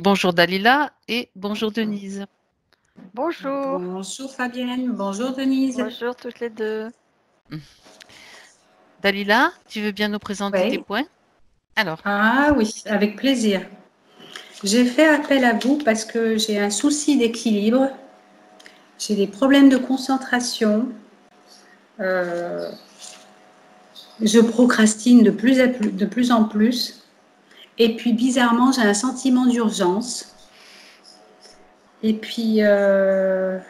Bonjour Dalila et bonjour Denise. Bonjour. Bonjour Fabienne, bonjour Denise. Bonjour toutes les deux. Dalila, tu veux bien nous présenter tes Oui. points? Alors, Ah oui, avec plaisir. J'ai fait appel à vous parce que j'ai un souci d'équilibre. J'ai des problèmes de concentration. Je procrastine de plus en plus. Et puis bizarrement, j'ai un sentiment d'urgence. Et puis je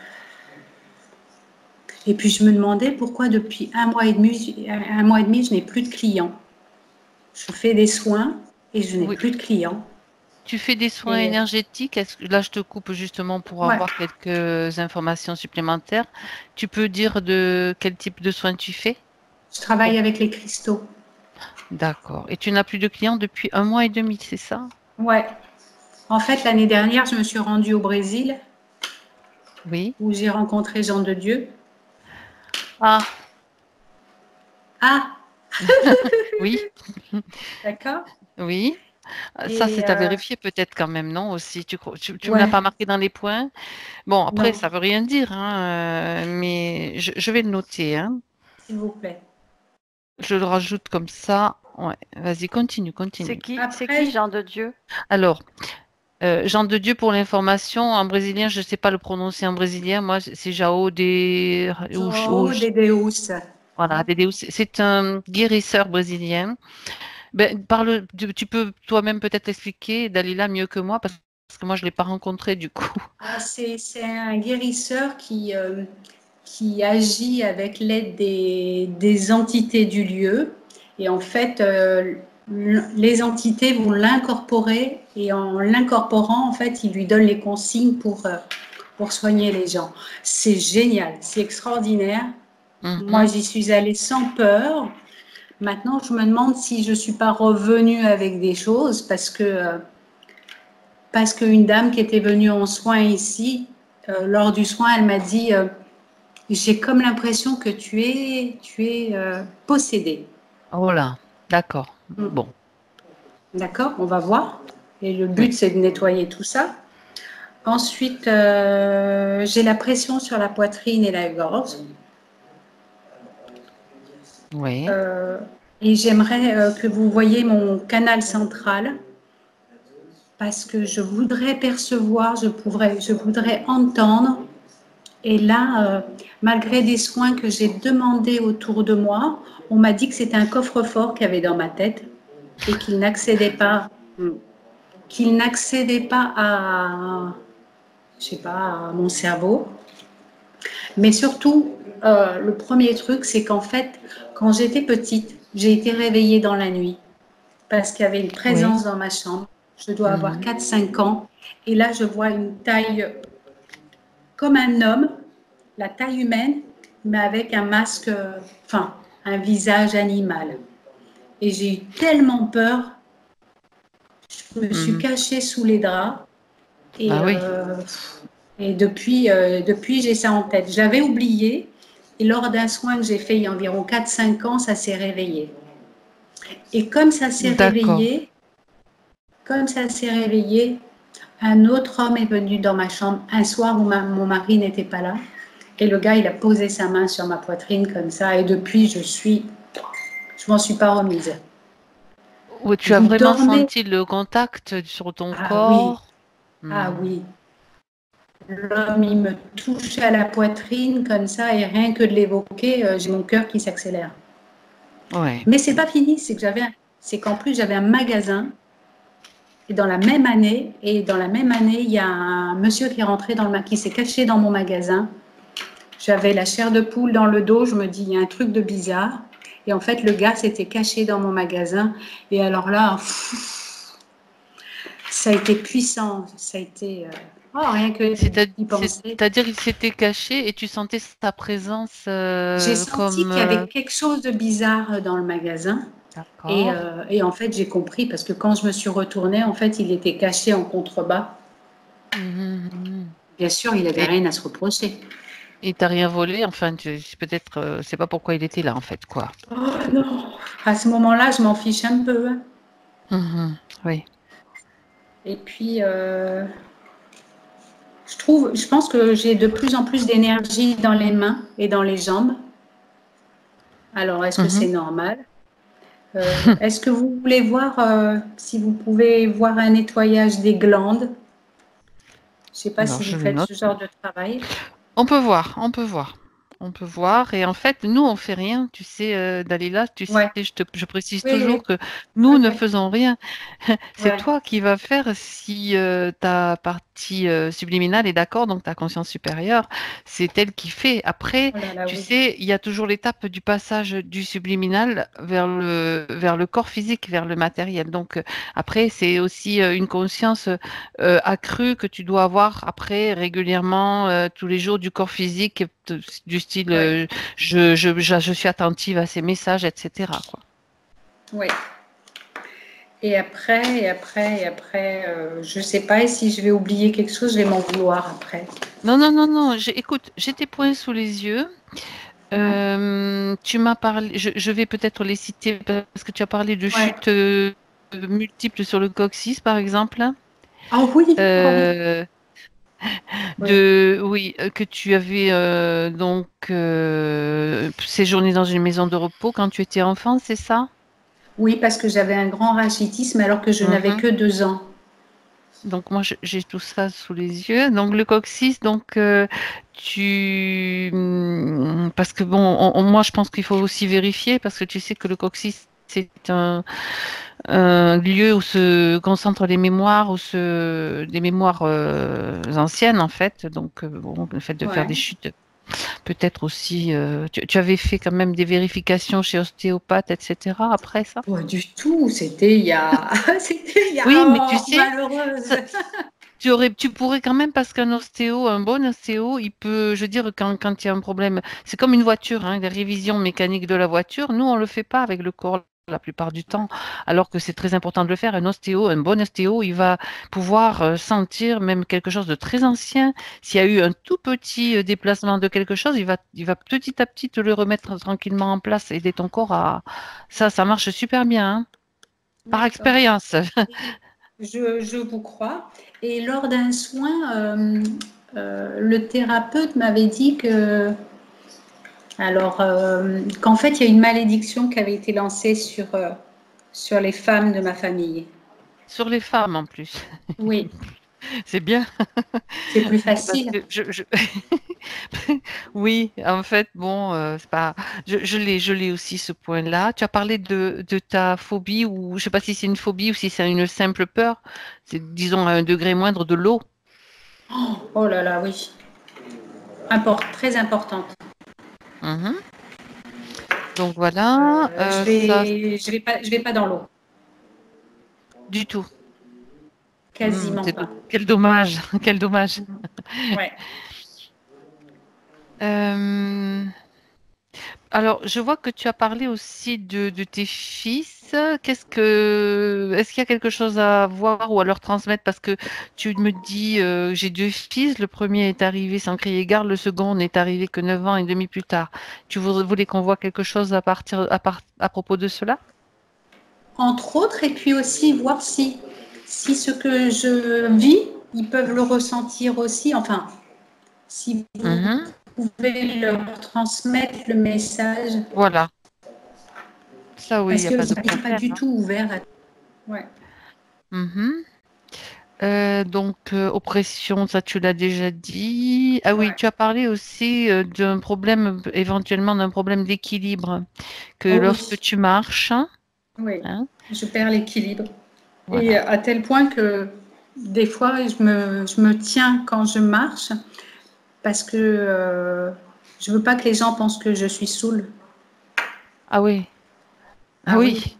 me demandais pourquoi depuis un mois et demi, je n'ai plus de clients. Je fais des soins et je n'ai oui, plus de clients. tu fais des soins Et énergétiques. Là, je te coupe justement pour ouais, avoir quelques informations supplémentaires. Tu peux dire de quel type de soins tu fais? je travaille avec les cristaux. D'accord. Et tu n'as plus de clients depuis 1 mois et demi, c'est ça? Ouais. En fait, l'année dernière, je me suis rendue au Brésil Oui. où j'ai rencontré Jean de Dieu. Ah, Ah, oui, d'accord. oui. Ça, Et c'est à vérifier peut-être quand même, non? Aussi, tu me l'as ouais, pas marqué dans les points. Bon, après, non, ça veut rien dire, hein, mais je vais le noter, hein. s'il vous plaît. Je le rajoute comme ça. Ouais, vas-y, continue, C'est continue. qui Après, Jean de Dieu? Alors, Jean de Dieu pour l'information, en brésilien, je ne sais pas le prononcer en brésilien. Moi, c'est Jao de... João de Deus. Voilà, de Deus. C'est un guérisseur brésilien. Ben, tu peux toi-même peut-être expliquer, Dalila, mieux que moi, parce que moi, je ne l'ai pas rencontré du coup. Ah, c'est un guérisseur qui agit avec l'aide des entités du lieu. Et en fait, les entités vont l'incorporer et en l'incorporant, en fait, il lui donne les consignes pour soigner les gens. C'est génial, c'est extraordinaire. Moi, Mhm. j'y suis allée sans peur. Maintenant, je me demande si je ne suis pas revenue avec des choses parce qu'une dame qui était venue en soins ici, lors du soin, elle m'a dit j'ai comme l'impression que tu es possédée. Oh là, d'accord. Mm. Bon, D'accord, on va voir. Et le oui, but, c'est de nettoyer tout ça. Ensuite, j'ai la pression sur la poitrine et la gorge. oui, Euh, et j'aimerais que vous voyiez mon canal central parce que je voudrais percevoir, je voudrais entendre. Et là, malgré des soins que j'ai demandés autour de moi, on m'a dit que c'était un coffre-fort qu'il y avait dans ma tête et qu'il n'accédait pas à, je sais pas, à mon cerveau. Mais surtout, le premier truc, c'est qu'en fait, quand j'étais petite, j'ai été réveillée dans la nuit parce qu'il y avait une oui. présence dans ma chambre. Je dois avoir Mhm. 4-5 ans. Et là, je vois une taille comme un homme, la taille humaine, mais avec un masque, enfin, un visage animal. Et j'ai eu tellement peur, je me suis Mhm. cachée sous les draps. Et, Bah oui, euh, et depuis, j'ai ça en tête. J'avais oublié, et lors d'un soin que j'ai fait il y a environ 4-5 ans, ça s'est réveillé. Et d'accord. comme ça s'est réveillé, un autre homme est venu dans ma chambre un soir où mon mari n'était pas là. Et le gars, il a posé sa main sur ma poitrine comme ça. Et depuis, je m'en suis pas remise. Ouais, tu as Vous vraiment dormez? senti le contact sur ton Ah oui, corps? ah Hmm. oui. L'homme, il me touche à la poitrine comme ça. Et rien que de l'évoquer, j'ai mon cœur qui s'accélère. Ouais. Mais c'est pas fini. C'est qu'en plus, j'avais un magasin. Et dans la même année, il y a un monsieur qui est rentré qui s'est caché dans mon magasin. J'avais la chair de poule dans le dos, je me dis, il y a un truc de bizarre. Et en fait, le gars s'était caché dans mon magasin. Et alors là, ça a été puissant. Ça a été. Rien que d'y penser. C'est-à-dire il s'était caché et tu sentais sa présence J'ai senti comme... qu'il y avait quelque chose de bizarre dans le magasin. Et, D'accord. euh, et en fait, j'ai compris parce que quand je me suis retournée, en fait, il était caché en contrebas. Mhm, mhm. Bien sûr, il n'avait Et rien à se reprocher. il t'a rien volé, enfin, peut-être, c'est pas pourquoi il était là, en fait, quoi. Oh non! À ce moment-là, je m'en fiche un peu, hein. Mhm, oui. Et puis, je pense que j'ai de plus en plus d'énergie dans les mains et dans les jambes. Alors, est-ce que c'est normal? Est-ce que vous voulez voir si vous pouvez voir un nettoyage des glandes? Je ne sais pas Alors, si je vous le faites note. ce genre de travail. On peut voir, on peut voir. On peut voir. Et en fait, nous, on fait rien. Tu sais, Dalila, tu sais, Ouais. je précise Oui, toujours oui. que nous ne Ok. faisons rien. C'est Ouais. toi qui vas faire si ta partie subliminale est d'accord, donc ta conscience supérieure, c'est elle qui fait. Après, Oh là là, tu oui. sais, il y a toujours l'étape du passage du subliminal vers le corps physique, vers le matériel. Donc, après, c'est aussi une conscience accrue que tu dois avoir après régulièrement, tous les jours du corps physique, du style Ouais. je suis attentive à ces messages, etc., quoi. Ouais. Et après, je ne sais pas, et si je vais oublier quelque chose, je vais m'en vouloir après. Non, non, non, non. Écoute, j'ai tes points sous les yeux. Ouais. Tu m'as parlé, je vais peut-être les citer parce que tu as parlé de Ouais. chutes multiples sur le coccyx, par exemple. Oh oui, oh oui. Euh, Oui. oui, que tu avais donc séjourné dans une maison de repos quand tu étais enfant, c'est ça? Oui, parce que j'avais un grand rachitisme alors que je n'avais Mhm. que 2 ans. Donc moi j'ai tout ça sous les yeux. Donc le coccyx, donc parce que bon, moi je pense qu'il faut aussi vérifier parce que tu sais que le coccyx c'est un lieu où se concentrent les mémoires, des mémoires anciennes en fait. Donc bon, le fait de faire des Ouais. chutes, peut-être aussi. Tu avais fait quand même des vérifications chez ostéopathe, etc. Après ça? Pas du tout, c'était il y a, c'était il y Oui, mais a, tu oh, sais. malheureuse. Tu pourrais quand même, parce qu'un ostéo, un bon ostéo, il peut, je veux dire, quand il y a un problème, c'est comme une voiture, hein, les révisions mécaniques de la voiture, nous, on le fait pas avec le corps la plupart du temps, alors que c'est très important de le faire. Un ostéo, un bon ostéo, il va pouvoir sentir même quelque chose de très ancien. S'il y a eu un tout petit déplacement de quelque chose, il va petit à petit te le remettre tranquillement en place, aider ton corps à... Ça marche super bien, hein, par D'accord. expérience. Je vous crois. Et lors d'un soin, le thérapeute m'avait dit qu'en fait, il y a une malédiction qui avait été lancée sur les femmes de ma famille. Sur les femmes en plus. Oui, C'est bien. c'est plus Parce facile. que oui, en fait, bon, c'est pas, je l'ai aussi ce point-là. Tu as parlé de ta phobie ou je sais pas si c'est une phobie ou si c'est une simple peur. C'est, disons, à un degré moindre de l'eau. Oh là là, oui. Très importante. Mhm. Donc voilà, ça, Je vais pas dans l'eau. du tout. Quasiment pas. Quel dommage, quel dommage. Ouais. Euh, Alors, je vois que tu as parlé aussi de tes fils. Est-ce qu'il y a quelque chose à voir ou à leur transmettre? Parce que tu me dis, j'ai deux fils. Le premier est arrivé sans crier gare. Le second n'est arrivé que 9 ans et demi plus tard. Voulais qu'on voit quelque chose à propos de cela? Entre autres, et puis aussi voir si ce que je vis, ils peuvent le ressentir aussi. Enfin, si vous Mhm. pouvez leur transmettre le message, Voilà. Ça, oui, il parce n'y a qu'ils pas de ne sont pas problème, du hein. tout ouverts à... Ouais. Mhm. Donc, oppression, ça tu l'as déjà dit. Ah oui, Ouais. tu as parlé aussi d'un problème, éventuellement d'un problème d'équilibre, que Oh lorsque oui, tu marches, oui, hein, je perds l'équilibre. Et voilà. à tel point que des fois, je me tiens quand je marche parce que je veux pas que les gens pensent que je suis saoule. Ah oui, ah Ah oui. oui.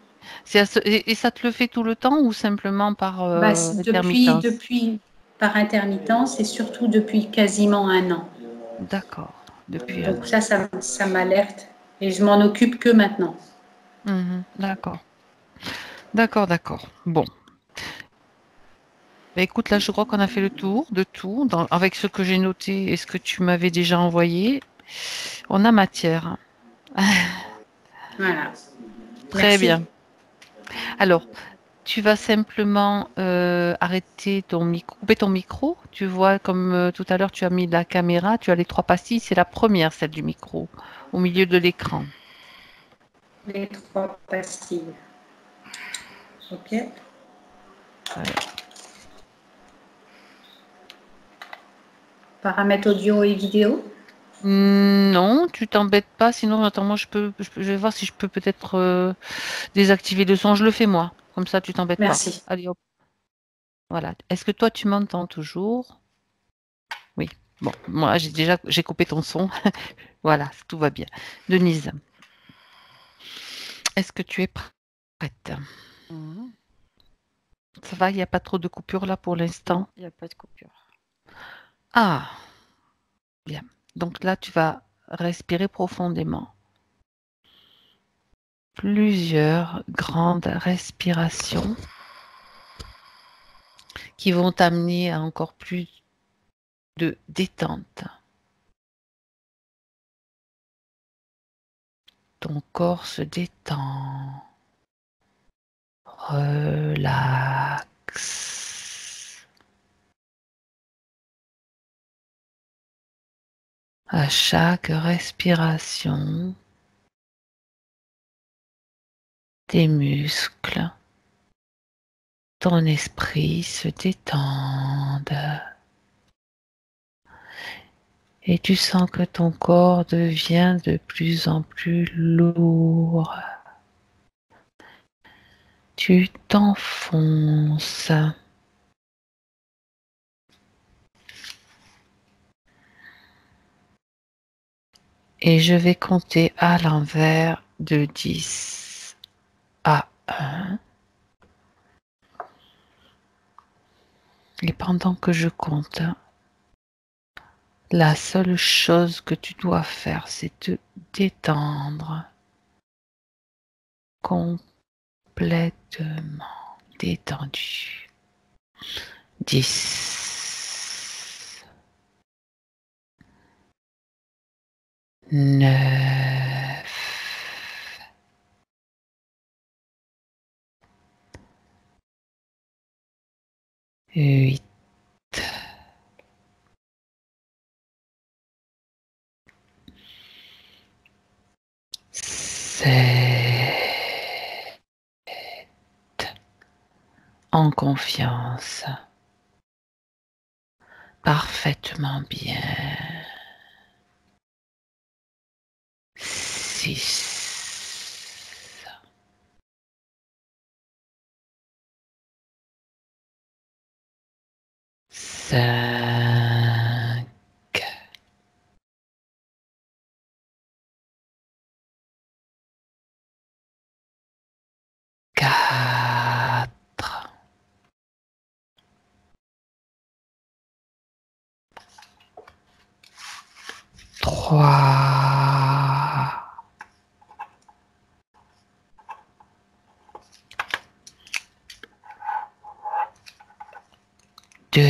Et ça te le fait tout le temps ou simplement par Bah, intermittence? par intermittence et surtout depuis quasiment un an. D'accord, depuis un Donc an. ça m'alerte et je m'en occupe que maintenant. Mhm, d'accord, d'accord, d'accord. Bon. Bah, écoute, là, je crois qu'on a fait le tour de tout, avec ce que j'ai noté et ce que tu m'avais déjà envoyé. On a matière. Voilà. Très Merci. bien. Alors, tu vas simplement arrêter ton micro, couper ton micro. Tu vois, comme tout à l'heure, tu as mis la caméra, tu as les 3 pastilles. C'est la première, celle du micro, au milieu de l'écran. Les 3 pastilles. Ok. Ouais. Paramètres audio et vidéo. Non, tu t'embêtes pas. Sinon, attends, moi, je vais voir si je peux peut-être désactiver le son. Je le fais moi. Comme ça, tu t'embêtes pas. Merci. Allez, hop. Voilà. Est-ce que toi, tu m'entends toujours? Oui. Bon, moi, j'ai coupé ton son. Voilà, tout va bien. Denise, est-ce que tu es prête? Mhm. Ça va, il n'y a pas trop de coupures là pour Non, l'instant? il n'y a pas de coupure. Ah, bien. Donc là, tu vas respirer profondément. Plusieurs grandes respirations qui vont t'amener à encore plus de détente. Ton corps se détend. Relax. À chaque respiration, tes muscles, ton esprit se détendent. Et tu sens que ton corps devient de plus en plus lourd. Tu t'enfonces. Et je vais compter à l'envers de 10 à 1. Et pendant que je compte, la seule chose que tu dois faire, c'est te détendre complètement détendu. 10, 9, 8, 7, en confiance, parfaitement bien. 6, 5, 4, 3, 2,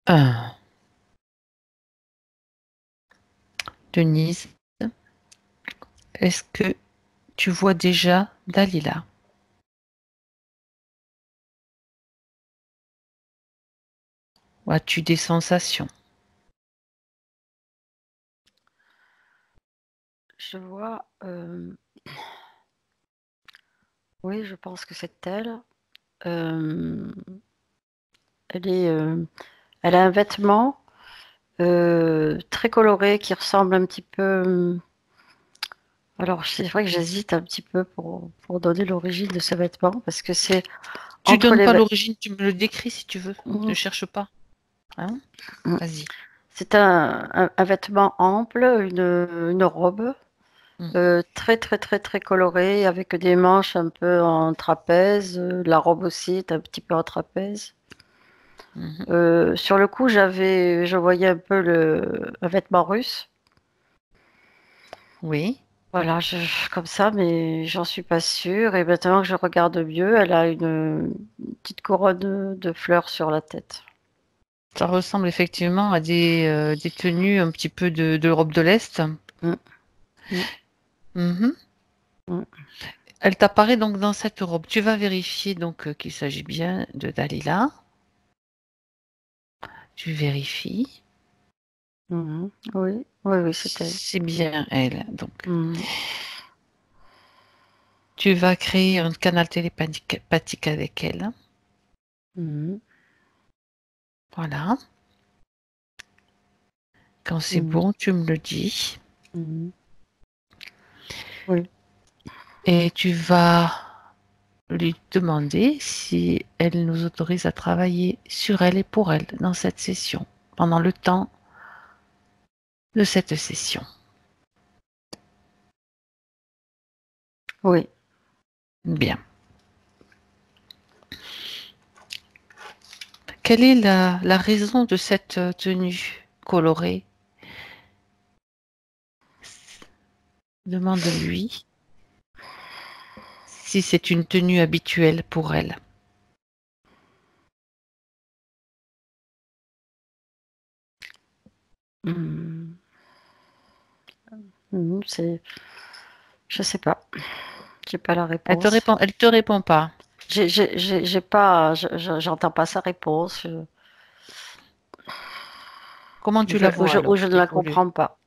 1. Denise, est-ce que tu vois déjà Dalila? Ou as-tu des sensations? Je vois. Oui, je pense que c'est elle. Elle a un vêtement très coloré qui ressemble un petit peu. Alors, c'est vrai que j'hésite un petit peu pour donner l'origine de ce vêtement parce que c'est Tu entre donnes les pas vêtements. l'origine, tu me le décris si tu veux. Ne cherche pas. Hein? Vas-y. C'est un vêtement ample, une robe très très très très colorée avec des manches un peu en trapèze. La robe aussi est un petit peu en trapèze. Sur le coup, je voyais un peu un vêtement russe. Oui. Voilà, comme ça, mais j'en suis pas sûre. Et maintenant que je regarde mieux, elle a une petite couronne de fleurs sur la tête. Ça ressemble effectivement à des tenues un petit peu de l'Europe de l'Est. Mm. Mhm. Mm. Elle t'apparaît donc dans cette robe. Tu vas vérifier donc qu'il s'agit bien de Dalila. Tu vérifies. Mhm. Oui, oui, oui, c'est elle. C'est bien elle. Donc, Mhm. tu vas créer un canal télépathique avec elle. Mhm. Voilà. Quand c'est Mhm. bon, tu me le dis. Mhm. Oui. Et tu vas lui demander si elle nous autorise à travailler sur elle et pour elle dans cette session, pendant le temps de cette session. Oui. Bien. Quelle est la raison de cette tenue colorée? Demande-lui si c'est une tenue habituelle pour elle. Mhm. Mhm. Je sais pas. J'ai pas la réponse. Elle te répond pas. J'ai pas, j'entends pas sa réponse, Comment tu la vois ou alors, je ne la évoluer? comprends pas.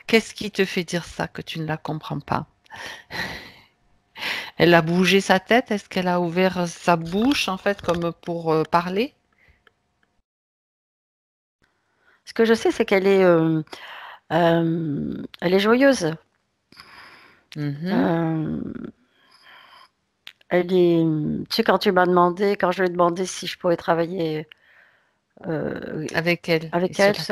Qu'est-ce qui te fait dire ça, que tu ne la comprends pas? Elle a bougé sa tête? Est-ce qu'elle a ouvert sa bouche, en fait, comme pour parler? Ce que je sais, c'est elle est joyeuse. Mhm. Euh, tu sais, quand je lui ai demandé si je pouvais travailler euh, Avec elle et avec sur elle, la...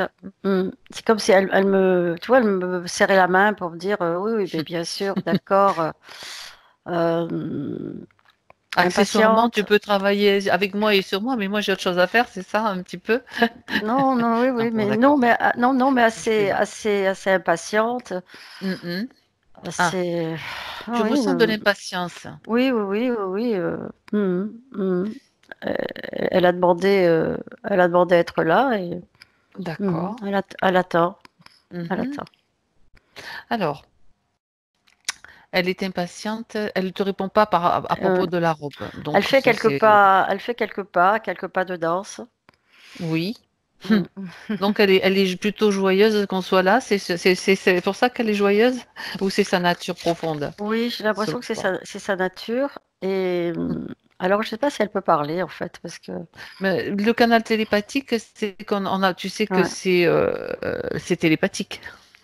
c'est comme si tu vois, elle me serrait la main pour me dire oui, oui, mais bien sûr, d'accord. Euh, Accessoirement, tu impatiente. peux travailler avec moi et sur moi, mais moi j'ai autre chose à faire, c'est ça, un petit peu? Non, non, oui, Non, oui, bon, mais d'accord. non, non, mais Je plaisante. assez impatiente, Mhm. Ah, assez, tu ah oui, ressens de l'impatience. oui, oui, oui, oui, oui, Euh, elle a elle a demandé à être là et D'accord. elle attend, elle Mhm. attend. Alors, elle est impatiente, elle ne te répond pas à Euh, propos de la robe. Donc, ça c'est... elle fait quelques pas de danse. Oui. Mm. Donc, elle est plutôt joyeuse qu'on soit là. C'est pour ça qu'elle est joyeuse? Ou c'est sa nature profonde, Oui, j'ai selon l'impression que toi? c'est sa nature et alors je sais pas si elle peut parler en fait parce que Mais le canal télépathique, c'est qu'on a, tu sais que ouais. c'est télépathique.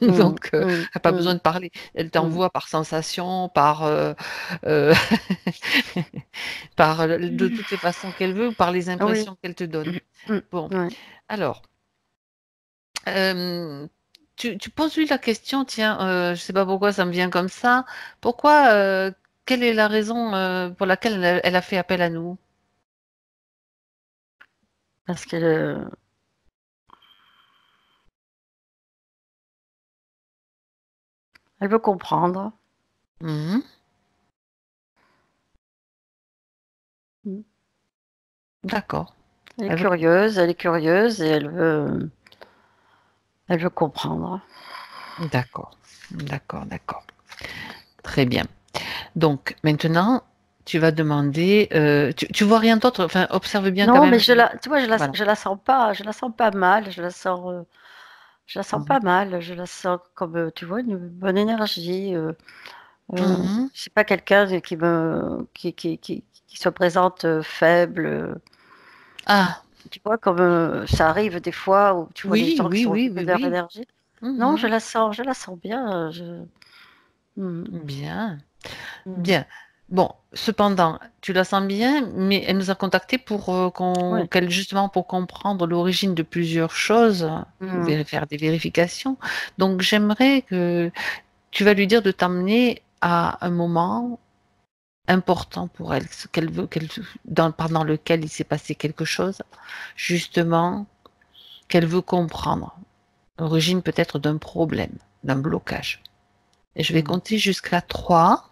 Mm, Donc, elle mm, n'a pas mm, besoin de parler. Elle mm. t'envoie par sensation, euh, de toutes les façons qu'elle veut, ou par les Oui. impressions qu'elle te donne. Mm, Bon, ouais. alors, euh, tu poses-lui la question, tiens, je ne sais pas pourquoi ça me vient comme ça. Pourquoi, quelle est la raison pour laquelle elle a fait appel à nous? Parce que elle veut comprendre. Mhm. Mm. D'accord. Elle veut Elle est curieuse et elle veut comprendre. D'accord, d'accord, d'accord. Très bien. Donc, maintenant, tu vas demander, tu vois rien d'autre, enfin, observe bien quand Non, mais même. tu vois, Voilà. je la sens pas mal, je la sens Mhm. pas mal, je la sens comme, tu vois, une bonne énergie. Mhm. C'est pas quelqu'un qui se présente faible. Ah, Tu vois, comme ça arrive des fois où tu vois les oui, gens qui oui, sont oui, occupés oui, de leur oui. énergie. Non, Mhm. je la sens bien. Mhm, Bien, mhm. bien. Bon, cependant, tu la sens bien, mais elle nous a contactés pour Ouais. qu'elle, justement, pour comprendre l'origine de plusieurs choses, Mhm, faire des vérifications. Donc, j'aimerais que tu vas lui dire de t'amener à un moment important pour elle, ce qu'elle veut, pendant lequel il s'est passé quelque chose, justement, qu'elle veut comprendre, l'origine peut-être d'un problème, d'un blocage. Et je vais mhm. compter jusqu'à 3,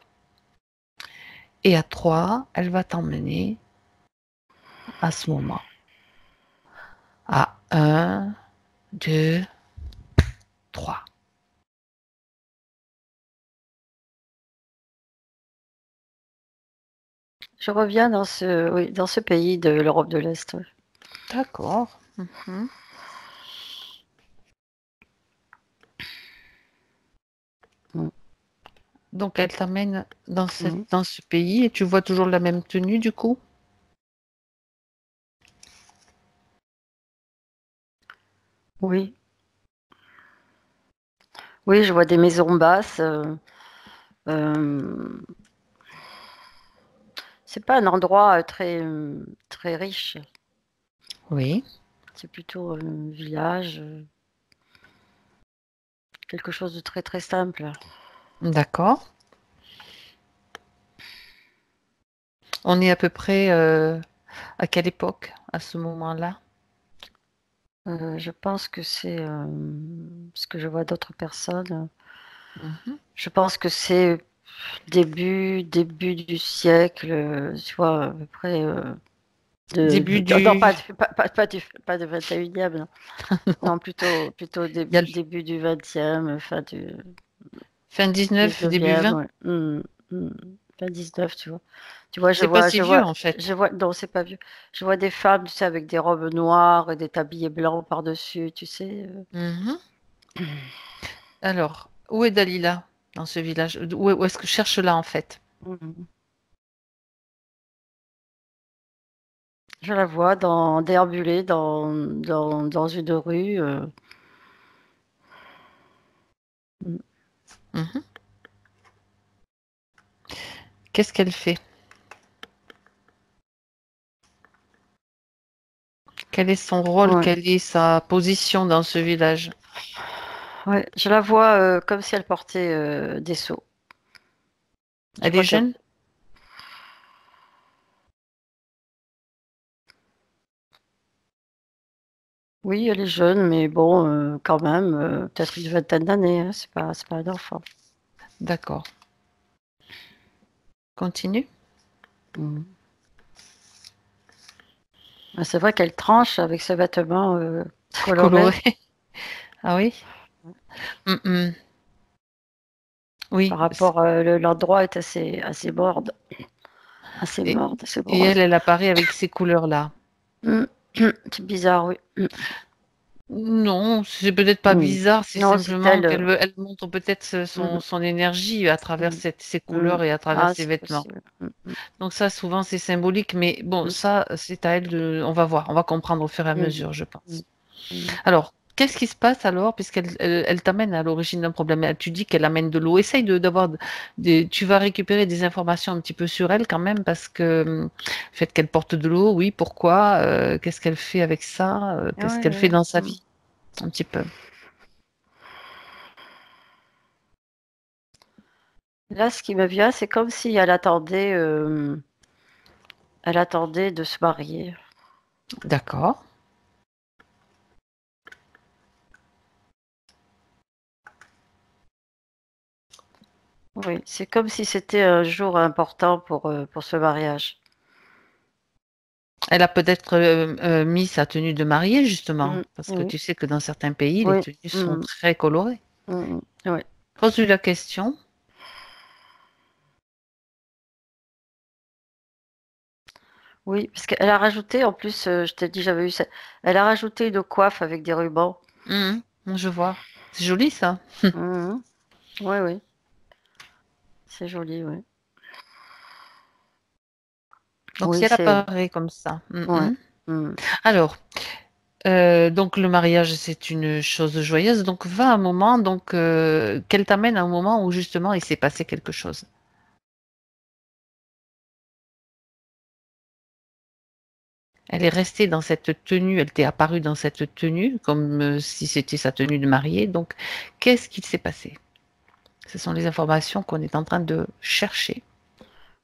et à 3, elle va t'emmener à ce moment. À 1, 2, 3. Je reviens oui, dans ce pays de l'Europe de l'Est. Oui. D'accord. Mhm. Mm. Donc, elle t'amène Mm. dans ce pays et tu vois toujours la même tenue du coup? Oui. Oui, je vois des maisons basses. C'est pas un endroit très riche. Oui. C'est plutôt un village, quelque chose de très très simple. D'accord. On est à peu près à quelle époque à ce moment-là? Je pense que c'est ce que je vois d'autres personnes. Mhm. Je pense que c'est début du siècle, tu vois, à peu près Début non, du... pas de 21e, non. Non, plutôt Il y a le début du 20e, fin du fin 19, début 19e, 20. ouais. Fin 19, tu vois. Tu vois, C'est pas si vieux en fait. non, c'est pas vieux. Je vois des femmes, tu sais, avec des robes noires et des tabliers blancs par-dessus, tu sais. Mhm. Alors, où est Dalila dans ce village? Où est-ce que je cherche là en fait? Mhm. Je la vois déambuler dans une rue. Mm. Mhm. Qu'est-ce qu'elle fait? Quel est son rôle? Ouais. Quelle est sa position dans ce village? Ouais, je la vois comme si elle portait des seaux. Je Elle est crois qu'elle. jeune? Oui, elle est jeune, mais bon, quand même, peut-être une vingtaine d'années, hein, c'est pas un enfant. D'accord. Continue. Mm. Ah, c'est vrai qu'elle tranche avec ce vêtement coloré Coloré. Ah oui? Mm-mm. Oui. par rapport, l'endroit est assez morne, Et, assez et morose. elle apparaît avec ces couleurs-là. Mm. C'est bizarre, oui. Non, c'est peut-être pas Mm. bizarre, c'est Non, c'est simplement elle. elle montre peut-être Mm, son énergie à travers mm, ses mm. couleurs et à travers Ah, ses c'est vêtements. possible. Mm, Donc ça, souvent, c'est symbolique, mais bon, mm, ça, c'est à elle de... On va voir, on va comprendre au fur et à mm, mesure, je mm, pense. mm. Alors, qu'est-ce qui se passe alors, elle t'amène à l'origine d'un problème? Tu dis qu'elle amène de l'eau. Essaye d'avoir des... Tu vas récupérer des informations un petit peu sur elle quand même, parce que le fait qu'elle porte de l'eau, oui, pourquoi? Qu'est-ce qu'elle fait avec ça? Ah Qu'est-ce oui, qu'elle fait oui. dans sa Mm. vie? Un petit peu. Là, ce qui me vient, c'est comme si elle attendait de se marier. D'accord. Oui, c'est comme si c'était un jour important pour ce mariage. Elle a peut-être mis sa tenue de mariée, justement, Mm, parce que oui, tu sais que dans certains pays, les oui, tenues sont mm, très colorées. oui. Pose-lui la question. Oui, parce qu'elle a rajouté, en plus, je t'ai dit, j'avais eu ça. Elle a rajouté une coiffe avec des rubans. Mhm, je vois. C'est joli, ça. Mhm. Oui, oui, c'est joli, oui. Donc, Oui, si elle c'est. apparaît comme ça. Ouais. Mhm. Mm. Alors, donc le mariage, c'est une chose joyeuse. Donc, va un moment, donc, qu'elle t'amène à un moment où justement il s'est passé quelque chose. Elle est restée dans cette tenue, elle t'est apparue dans cette tenue, comme si c'était sa tenue de mariée. Donc, qu'est-ce qui s'est passé? Ce sont les informations qu'on est en train de chercher.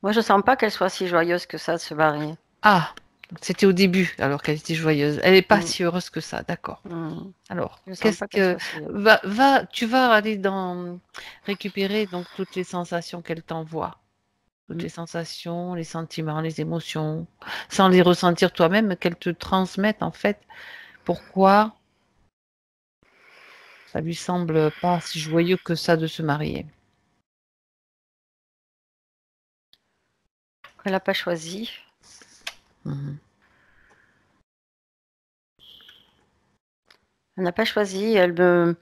Moi, je sens pas qu'elle soit si joyeuse que ça de se marier. Ah, c'était au début, alors qu'elle était joyeuse. Elle n'est pas Mm, si heureuse que ça, d'accord. mm. Alors, Je sens qu'est-ce pas qu'elle que soit si. tu vas aller dans récupérer donc toutes les sensations qu'elle t'envoie, toutes Mm. les sensations, les sentiments, les émotions, sans les ressentir toi-même, mais qu'elle te transmette en fait pourquoi ça lui semble pas si joyeux que ça de se marier. Elle n'a pas choisi. Mhm. Elle n'a pas choisi. Elle me,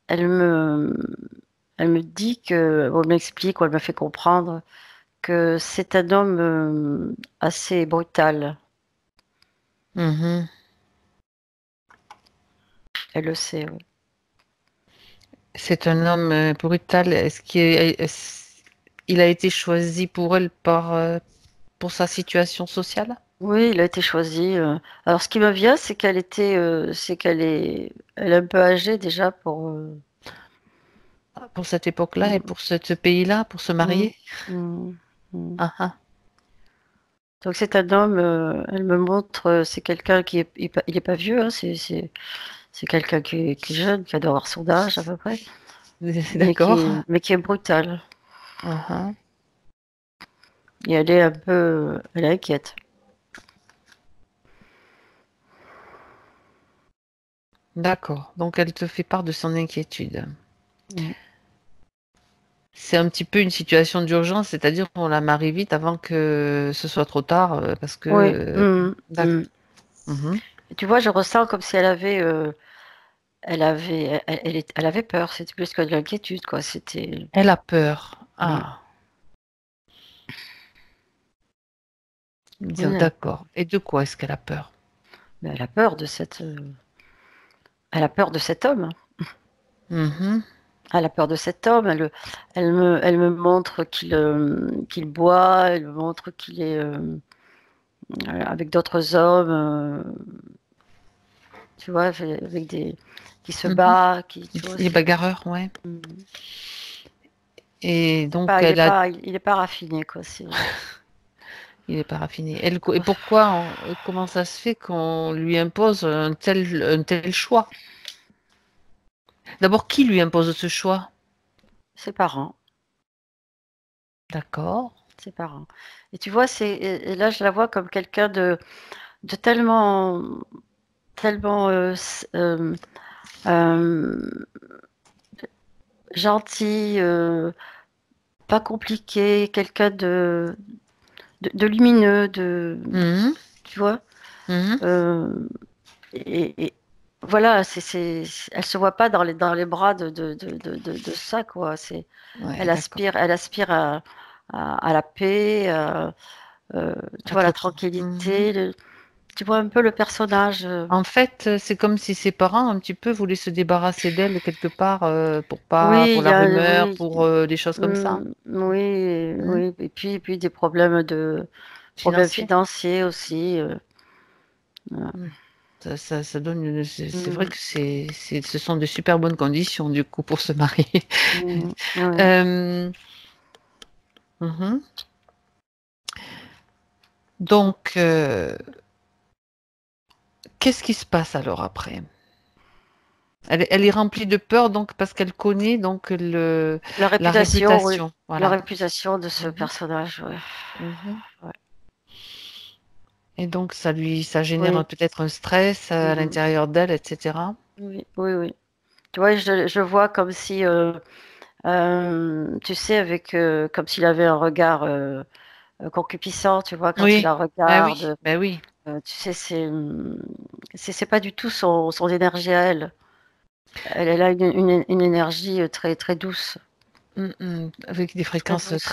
elle me dit que, ou elle m'explique, ou elle me fait comprendre que c'est un homme assez brutal. Mhm. Elle le sait, oui. C'est un homme brutal. Il a été choisi pour elle pour sa situation sociale? Oui, il a été choisi. Alors, ce qui me vient, c'est qu'elle elle est un peu âgée déjà pour. Pour cette époque-là et Mm, pour ce pays-là, pour se mm, marier? mm, mm. Ah, ah. Donc, c'est un homme. Elle me montre. C'est quelqu'un qui est, il est pas vieux. Hein, c'est quelqu'un qui est jeune, qui doit avoir son âge à peu près, D'accord. mais qui est brutal. Ah, ah. Et elle est un peu, elle est inquiète. D'accord. Donc elle te fait part de son inquiétude. Mm. C'est un petit peu une situation d'urgence, c'est-à-dire qu'on la marie vite avant que ce soit trop tard, parce que... Oui. Mm, D'accord. mm. Mhm. Et tu vois, je ressens comme si elle avait, elle avait peur. C'était plus que de l'inquiétude, quoi. C'était. Elle a peur. Mm. Ah, Oui, d'accord. Et de quoi est-ce qu'elle a peur? mais elle a peur de elle a peur de cet homme. Mhm. Elle a peur de cet homme. Elle me montre qu'il boit. Elle me montre qu'il est avec d'autres hommes. Tu vois, avec des qui se Mhm. bat, qui, tu vois, Les c'est. bagarreurs, ouais. Mm. Et donc elle a... Il est pas raffiné, quoi. C'est. Il est pas raffiné. Et pourquoi, comment ça se fait qu'on lui impose un tel choix? D'abord, qui lui impose ce choix? Ses parents. D'accord. Ses parents. Et tu vois, et là, je la vois comme quelqu'un de tellement, tellement euh, gentil, pas compliqué, quelqu'un de lumineux, Mhm. tu vois. Mhm. euh, et voilà, elle se voit pas dans les bras de ça, quoi. Ouais, d'accord. Elle aspire à la paix, tu vois, la Mhm. tranquillité. Tu vois un peu le personnage. En fait, c'est comme si ses parents, un petit peu, voulaient se débarrasser d'elle quelque part, Oui, pour il y la a, rumeur, oui, pour des choses comme ça. oui, Mhm. oui. Et puis des problèmes Financier. financiers aussi. Voilà. Mhm. Ça donne c'est vrai Mm, que ce sont de super bonnes conditions, du coup, pour se marier. ouais. Euh, mhm. Donc, qu'est-ce qui se passe alors après? Elle est remplie de peur, donc parce qu'elle connaît donc la Oui, réputation. la Voilà. réputation de ce Mhm, personnage, ouais. mhm. Ouais. Et donc ça génère Oui, peut-être un stress à mm, l'intérieur d'elle, etc. oui, oui, oui. Tu vois, je vois comme si, tu sais, comme s'il avait un regard concupiscent, tu vois, quand il Oui, la bah oui, regarde. bah oui. Tu sais, c'est pas du tout son énergie à elle. Elle a une énergie très, très douce. Avec des Très fréquences douce.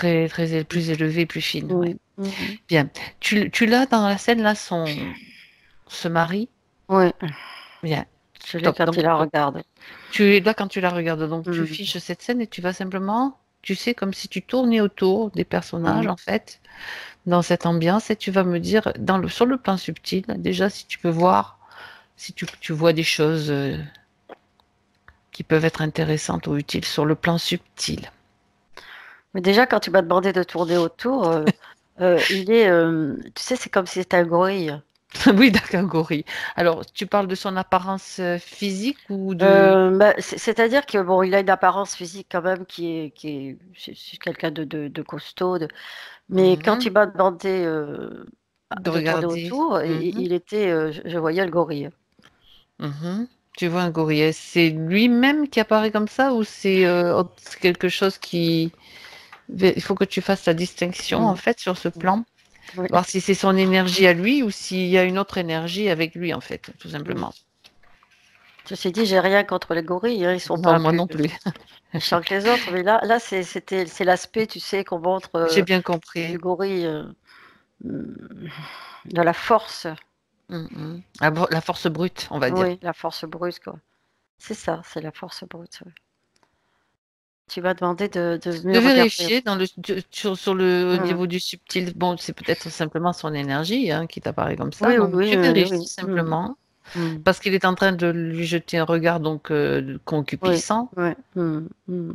plus élevées, plus fines. Ouais. Mm, mhm. Bien. Tu l'as dans la scène là, ce mari. Oui, Bien. je l'ai Top. quand il Donc la regarde. tu es là quand tu la regardes. Donc tu Mm, fiches cette scène et tu vas simplement, tu sais, comme si tu tournais autour des personnages mm. en fait, dans cette ambiance et tu vas me dire sur le plan subtil, déjà si tu peux voir, si tu vois des choses qui peuvent être intéressantes ou utiles sur le plan subtil. Mais déjà, quand tu m'as demandé de tourner autour, tu sais, c'est comme si c'était un gorille. Oui, d'accord, gorille. Alors, tu parles de son apparence physique ou de... Bah, c'est-à-dire que bon, il a une apparence physique quand même c'est quelqu'un de costaud. Mais quand Mhm. il m'a demandé De de tourner regarder. autour, Mhm. il était, je voyais le gorille. Mhm. Tu vois un gorille. C'est lui-même qui apparaît comme ça ou c'est quelque chose qui... Il faut que tu fasses la distinction en Mm. fait sur ce plan. Oui. Voir si c'est son énergie à lui ou s'il y a une autre énergie avec lui, en fait, tout simplement. Ceci dit, j'ai rien contre les gorilles, hein, ils sont Non, pas moi plus non plus. méchants que les autres, mais là c'est l'aspect, tu sais, qu'on montre J'ai bien du compris. gorille, de la force. La force brute, on va dire. Oui, la force brute, quoi. C'est ça, c'est la force brute. Ouais. Tu m'as demandé de De mieux regarder. vérifier sur le au Mmh. niveau du subtil. Bon, c'est peut-être simplement son énergie qui t'apparaît comme ça. Oui, oui, Donc, oui, tu oui, vérifies oui. Mmh. simplement. Mmh. Parce qu'il est en train de lui jeter un regard donc Oui, concupiscent. ouais. Mmh. Mmh.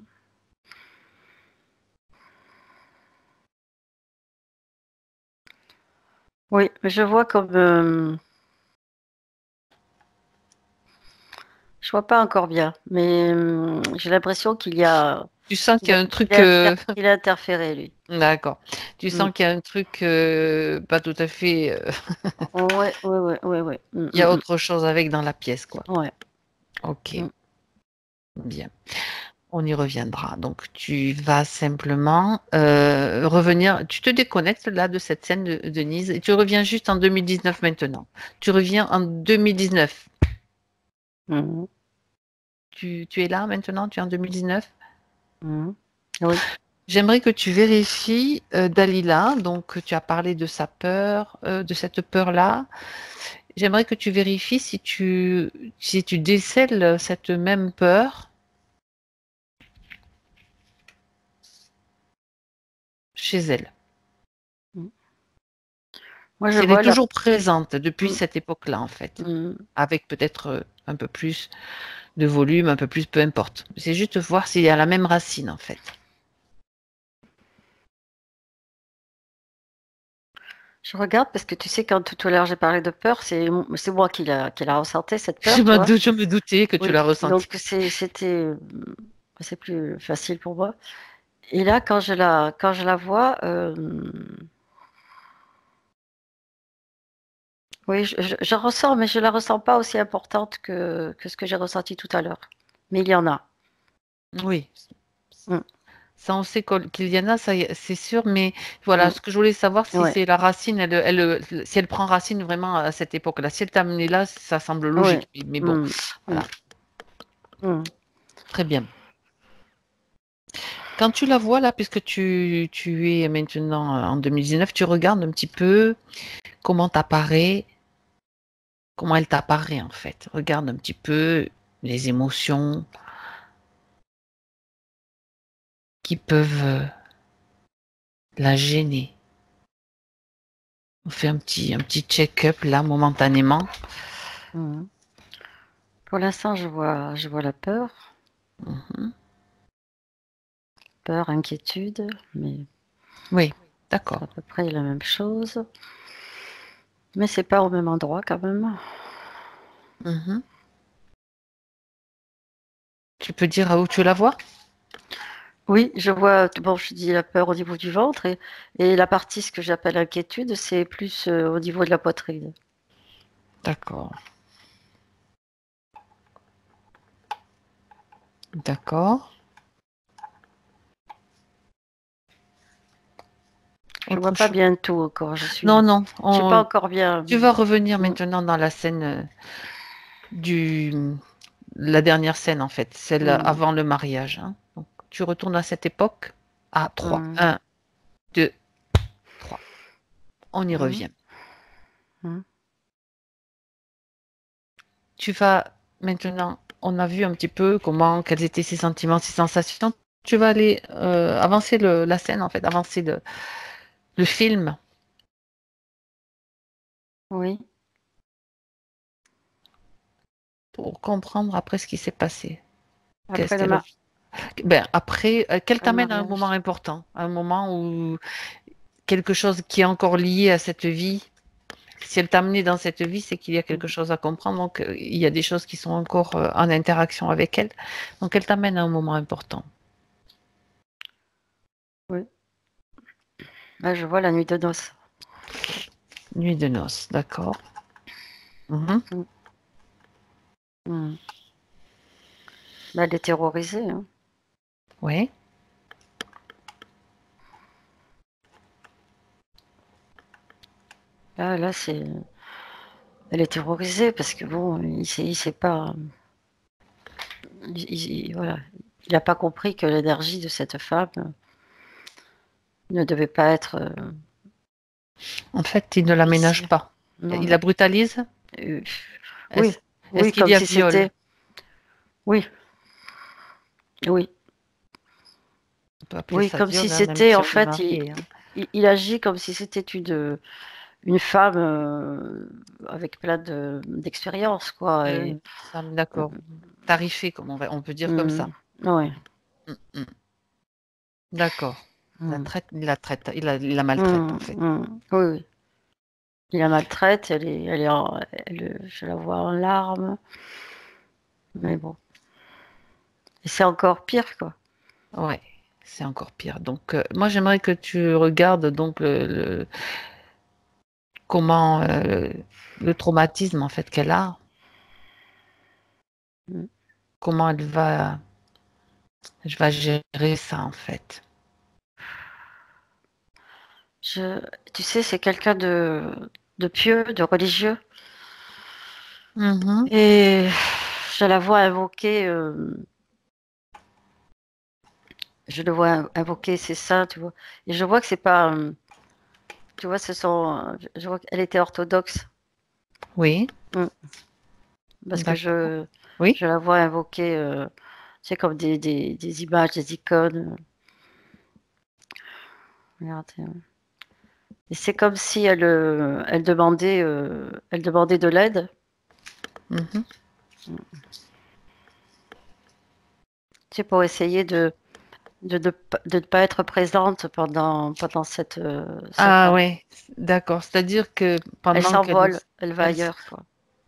Oui, mais je vois comme je vois pas encore bien, mais j'ai l'impression qu'il y a Tu sens qu'il y a un il truc. a il a interféré, lui. D'accord. Tu Mmh. sens qu'il y a un truc pas tout à fait. Ouais, ouais, ouais, ouais, ouais. Mmh, Il y a mmh, autre chose avec dans la pièce, quoi. mmh. Ouais. Ok, Mmh. bien. On y reviendra. Donc, tu vas simplement revenir. Tu te déconnectes là de cette scène de Denise et tu reviens juste en 2019 maintenant. Tu reviens en 2019. Mmh. Tu es là maintenant? Tu es en 2019? Mmh. Oui. J'aimerais que tu vérifies Dalila. Donc, tu as parlé de sa peur, de cette peur-là. J'aimerais que tu vérifies si tu décèles cette même peur chez elle. Mmh. Moi, je Si elle est vois la toujours présente depuis mmh. cette époque-là, en fait, Mmh. avec peut-être un peu plus de volume, un peu plus, peu importe. C'est juste voir s'il y a la même racine, en fait. Je regarde parce que tu sais, quand tout à l'heure j'ai parlé de peur, c'est moi qui l'a ressenti, cette Je peur, tu vois? je me doutais que tu Oui, l'as ressenti. donc c'est plus facile pour moi et là, quand je la vois, oui, je ressens, mais je la ressens pas aussi importante que ce que j'ai ressenti tout à l'heure. Mais il y en a. Oui. Mmh, Ça, on sait qu'il y en a, ça, c'est sûr, mais voilà, mmh, ce que je voulais savoir, si ouais, c'est la racine, si elle prend racine vraiment à cette époque-là. Si elle t'a amené là, ça semble ouais, logique. Mais bon, mmh, mmh, voilà, mmh. très bien. Quand tu la vois là, puisque tu es maintenant en 2019, tu regardes un petit peu comment comment elle t'apparaît en fait. Regarde un petit peu les émotions qui peuvent la gêner. On fait un petit check-up là momentanément. Mmh. Pour l'instant, je vois la peur, Mhm. peur, inquiétude, mais Oui, c'est d'accord. à peu près la même chose. Mais c'est pas au même endroit quand même. Mhm. Tu peux dire à où tu la vois? Oui, je vois, bon, je dis la peur au niveau du ventre et la partie, ce que j'appelle inquiétude, c'est plus au niveau de la poitrine. D'accord. D'accord. Je vois Autre pas chose. bien tout encore. Non, non. Je suis pas encore bien. Tu vas revenir Mm, maintenant dans la scène du la dernière scène en fait, celle mm, avant le mariage. Hein. Donc, tu retournes à cette époque. À 3. mm, 1, 2, 3. On y mm, revient. mm. Tu vas maintenant, on a vu un petit peu quels étaient ses sentiments, ses sensations. Tu vas aller avancer la scène en fait, avancer le film Oui, pour comprendre après ce qui s'est passé. après Elle Ben, après, qu'elle le t'amène à un moment mariage. important, à un moment où quelque chose qui est encore lié à cette vie. Si elle t'a amené dans cette vie, c'est qu'il y a quelque Mm, chose à comprendre. Donc, il y a des choses qui sont encore en interaction avec elle. Donc, elle t'amène à un moment important. oui. Là, je vois la nuit de noces. Nuit de noces, d'accord. Mhm. Mm, mm. Bah, elle est terrorisée, hein. Oui. Là, elle est terrorisée parce que bon, il sait pas, voilà, il n'a pas compris que l'énergie de cette femme ne devait pas être. En fait, il ne la ménage pas. Non, Il la brutalise. euh, oui, Est-ce oui, qu'il comme y a si viol? c'était. Oui, oui, On peut appeler oui, ça comme si viol, hein, même c'était si en on est fait, marié, hein. il agit comme si c'était une femme avec plein d'expérience, quoi. Et, D'accord. Tarifé, comme on peut dire comme ça. ouais. Mm, mm. D'accord. Mm. Il la maltraite, en fait. Oui, oui. Il la maltraite, je la vois en larmes, mais bon. Et c'est encore pire, quoi. Ouais, c'est encore pire. Donc, moi, j'aimerais que tu regardes donc comment le traumatisme en fait qu'elle a, Mm. comment je vais gérer ça en fait. Tu sais, c'est quelqu'un de pieux, de religieux, Mhm. et je la vois invoquer, je le vois invoquer ses saints, tu vois. Et je vois que c'est pas, tu vois, je vois qu'elle était orthodoxe. Oui, Mm. Parce que d'accord. Oui, je la vois invoquer, tu sais, comme des images, des icônes. Regarde, et c'est comme si elle demandait de l'aide, mhm. tu sais, pour essayer de ne pas être présente pendant cette Ah heure. ouais, d'accord. C'est-à-dire que Elle pendant s'envole, elle va elle s- ailleurs, quoi.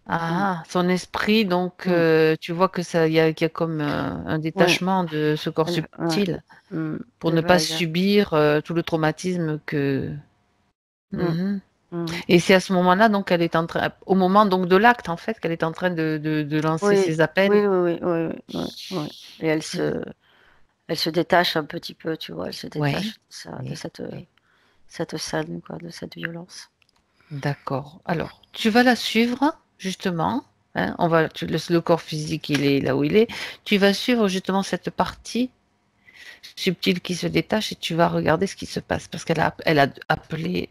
Mm, son esprit, donc mm, tu vois que qu'il y a comme un ouais, détachement de ce corps ouais, subtil pour elle ne va pas ailleurs. subir tout le traumatisme que. Mm, Mhm. mm. Et c'est à ce moment-là, donc, qu'elle est en train, au moment donc de l'acte, en fait, qu'elle est en train de lancer Oui, ses appels. oui, oui, oui, oui, oui, oui, oui. Et Mhm. elle se détache un petit peu, tu vois, elle se Oui, détache de oui, oui. cette scène, quoi, de cette violence. D'accord. Alors, tu vas la suivre, justement. Hein, le corps physique, il est là où il est. Tu vas suivre justement cette partie subtile qui se détache et tu vas regarder ce qui se passe parce elle a appelé,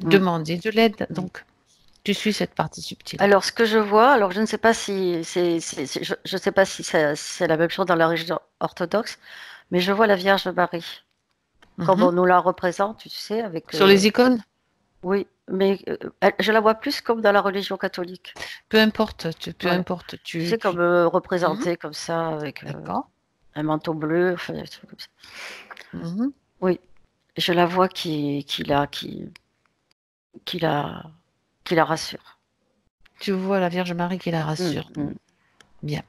Mm, demandé de l'aide. mm. Donc, tu suis cette partie subtile. Alors, ce que je vois, alors je ne sais pas si je sais pas si c'est la même chose dans la religion orthodoxe, mais je vois la Vierge Marie, comme Mhm. on nous la représente, tu sais, avec Sur les icônes, oui, mais je la vois plus comme dans la religion catholique. peu importe, peu Ouais. importe. Tu sais, comme Mhm. représentée comme ça, avec D'accord. un manteau bleu, enfin, des trucs comme ça. Mhm. Oui, je la vois qui la, qui la rassure. Tu vois la Vierge Marie qui la Mm, rassure. mm, Bien.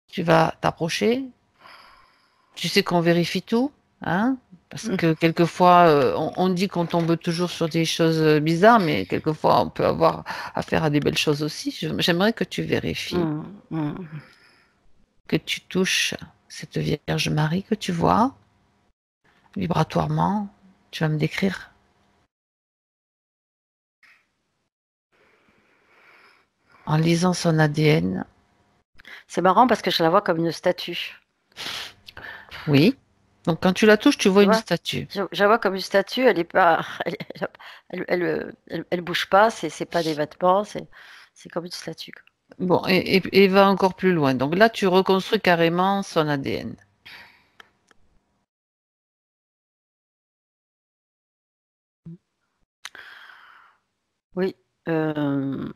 Tu vas t'approcher. Tu sais qu'on vérifie tout, hein? Parce mm, que quelquefois, on dit qu'on tombe toujours sur des choses bizarres, mais quelquefois, on peut avoir affaire à des belles choses aussi. J'aimerais que tu vérifies, mm, mm. que tu touches cette Vierge Marie que tu vois vibratoirement. Tu vas me décrire en lisant son ADN. C'est marrant parce que je la vois comme une statue. Oui. Donc, quand tu la touches, tu vois Tu une vois? statue. Je la vois comme une statue, elle est pas, elle bouge pas, c'est pas des vêtements, c'est comme une statue, quoi. Bon, et va encore plus loin. Donc là, tu reconstruis carrément son ADN. Oui, euh,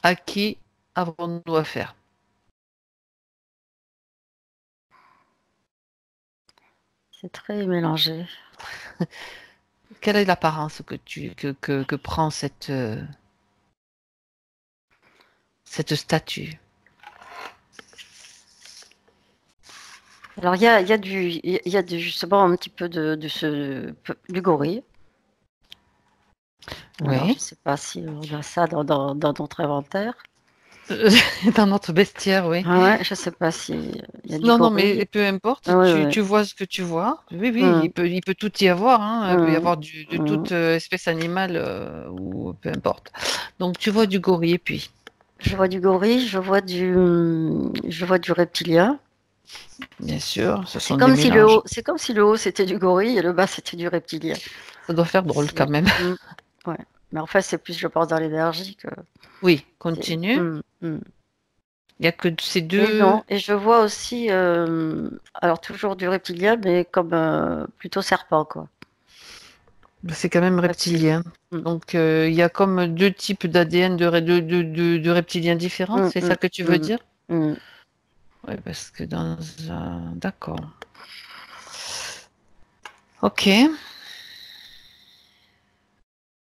À qui avons-nous affaire? c'est très mélangé. Quelle est l'apparence que prend cette statue? Alors il y a justement un petit peu du gorille. Alors je Oui. sais pas si on a ça dans notre inventaire. Dans notre bestiaire, oui. Ah ouais, je sais pas si il y a du Non, non, mais gorille. peu importe, Ah oui, tu vois ce que tu vois. Oui, oui, oui. il peut tout y avoir, hein. Il peut y Hum, avoir de hum. toute espèce animale ou peu importe. Donc tu vois du gorille et puis, Je vois du gorille, je vois du reptilien. bien sûr, ce sont des mélanges. C'est comme si le haut c'était du gorille et le bas c'était du reptilien. Ça doit faire drôle quand C'est, même. ouais. Mais en fait, c'est plus, je pense, dans l'énergie que Oui, c'est. continue. Il n'y a que ces Et deux. non, et je vois aussi, alors toujours du reptilien, mais comme plutôt serpent, quoi. C'est quand même Reptile. reptilien. Mm, Donc il y a comme deux types d'ADN de reptiliens différents, mm, c'est mm, ça que tu veux mm, dire? mm, Oui, parce que dans un... D'accord. Ok.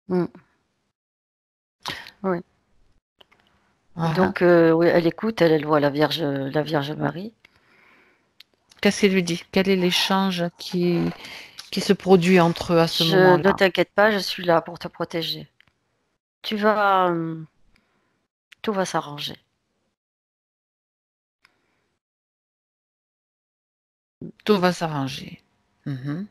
mm. Oui. Et Voilà. donc, oui, elle écoute, elle voit la Vierge Marie. Qu'est-ce qu'il lui dit? Quel est l'échange qui se produit entre eux à ce Ne moment-là? t'inquiète pas, je suis là pour te protéger. Tu vas, tout va s'arranger. Tout va s'arranger. Mhm.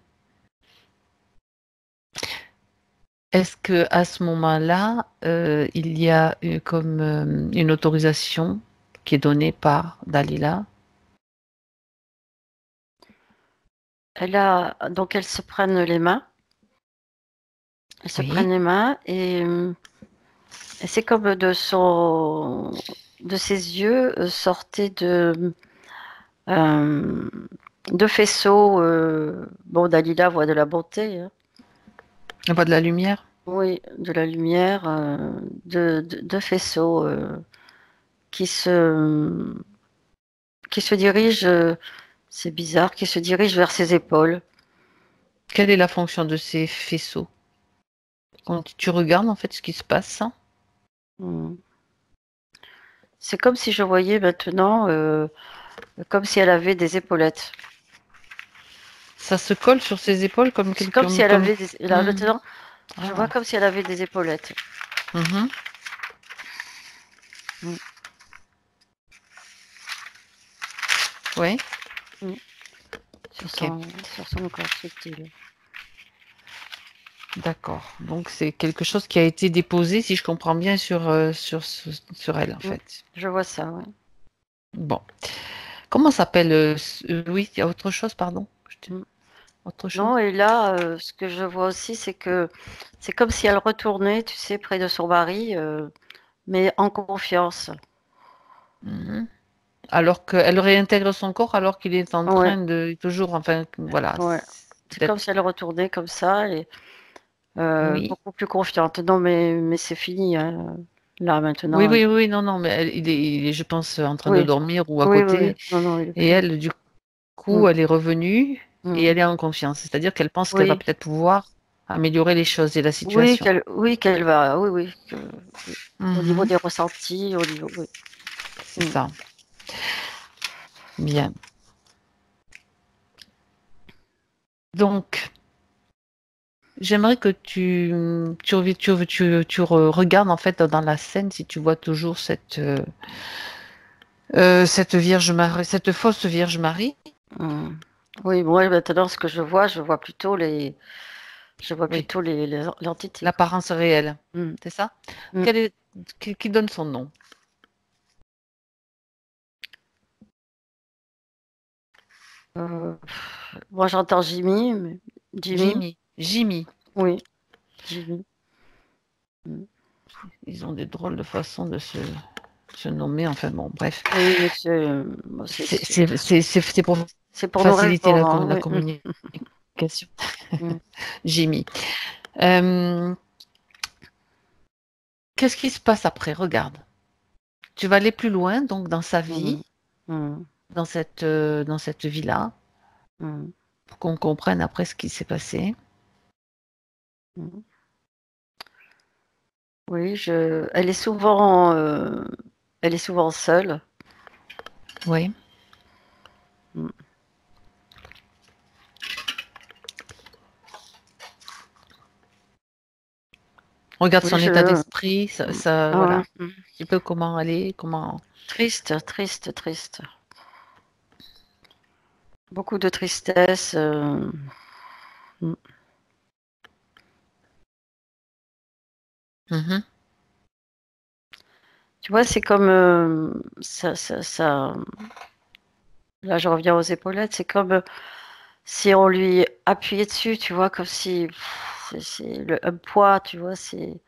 Est-ce que à ce moment-là, il y a comme une autorisation qui est donnée par Dalila? Donc elles se prennent les mains. Elles se Oui. prennent les mains et c'est comme de ses yeux sortaient euh, de faisceaux. Bon, Dalila voit de la beauté, hein. Il n'y a pas de la lumière? Oui, de la lumière, de faisceaux qui se, qui se dirigent, c'est bizarre, qui se dirigent vers ses épaules. Quelle est la fonction de ces faisceaux? Quand tu regardes en fait ce qui se passe, hein, Hmm. C'est comme si je voyais maintenant, comme si elle avait des épaulettes. ça se colle sur ses épaules comme C'est quelque... comme si elle Comme... avait là, Hmm. maintenant, je vois Ah. comme si elle avait des épaulettes. Mhm. Mm, Oui, mm. ok, Sur son corps subtil. d'accord. Donc c'est quelque chose qui a été déposé, si je comprends bien, sur elle en Mm. fait. Je vois ça, ouais. Bon. Comment s'appelle oui, il y a autre chose, pardon. Mm. Autre chose? Non, et là, ce que je vois aussi, c'est que c'est comme si elle retournait, tu sais, près de son mari, mais en confiance. Mhm. Alors qu'elle réintègre son corps alors qu'il est en Ouais, train de toujours, enfin, voilà, ouais. C'est comme d'être. si elle retournait comme ça et Oui. beaucoup plus confiante. Non, mais c'est fini, hein. Là, Oui, maintenant. oui, oui, non, non, mais il est, je pense, en train de Oui, dormir ou à oui, oui, oui. côté. Non, non, il est Et plus. elle, du Mm, coup, elle est revenue et mm. elle est en confiance. C'est-à-dire qu'elle pense qu'elle va Oui, peut-être pouvoir améliorer les choses et la situation. oui, qu'elle va, oui, oui, oui. Au niveau Mhm, des ressentis, au niveau, oui. c'est Mm. ça. Bien. Donc, j'aimerais que regardes en fait dans la scène si tu vois toujours cette Vierge Marie, cette fausse Vierge Marie. Mm. Oui, moi maintenant ce que je vois plutôt Oui, l'entité, quoi. l'apparence réelle. Mm. C'est ça? Mm. Quel est, qui donne son nom? Moi j'entends Jimmy, mais Jimmy, Jimmy. Jimmy. oui, Jimmy. Mm. Ils ont des drôles de façons de se nommer. Enfin bon, bref. Oui, mais bon, C'est pour c'est pour nous faciliter répondre, hein, la oui. communication. Mm. Jimmy. Euh, Qu'est-ce qui se passe après? Regarde. Tu vas aller plus loin, donc dans sa Mm. vie, Mm. dans cette vie-là, Mm. pour qu'on comprenne après ce qui s'est passé. Mm. Oui, elle est souvent seule. Oui. Mm. Regarde Oui, son état d'esprit, ah voilà. ouais. Un petit peu comment aller, comment. Triste, triste, triste. Beaucoup de tristesse. Mm. Mhm. Tu vois, c'est comme là, je reviens aux épaulettes. C'est comme si on lui appuyait dessus, tu vois, comme si c'est un poids, tu vois. C'est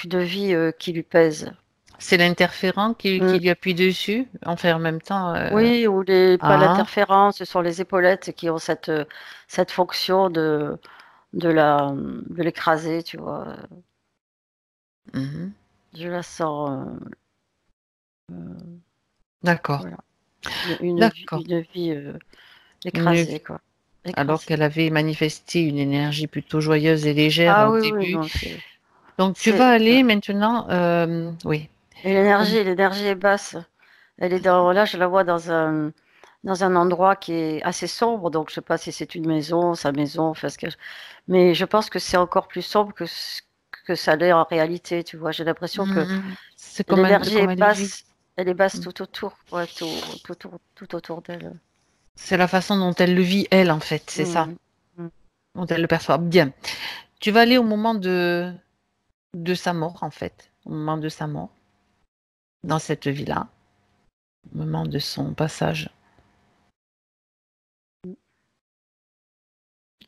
une vie qui lui pèse. C'est l'interférent qui Mm. lui appuie dessus, enfin en même temps. Oui, ou pas Ah. l'interférence, ce sont les épaulettes qui ont cette fonction de l'écraser, tu vois. Mhm. Je la sens, D'accord, voilà, d'accord. une vie Une- écrasée, quoi. Alors Écrasée. qu'elle avait manifesté une énergie plutôt joyeuse et légère Ah au oui, oui, début. non, Donc tu vas c'est, aller maintenant, oui. et Donc, l'énergie est basse. Elle est là, je la vois dans un endroit qui est assez sombre, donc je sais pas si c'est une maison, sa maison, enfin, mais je pense que c'est encore plus sombre que ça l'est en réalité, tu vois. J'ai l'impression que c'est l'énergie est comme elle est vide. basse, elle est basse Mm. tout autour, ouais, tout autour d'elle. C'est la façon dont elle le vit, elle, en fait, c'est ça, Mm, mm, dont elle le perçoit. Bien. Tu vas aller au moment de sa mort, en fait, au moment de sa mort, dans cette vie-là, au moment de son passage. mm.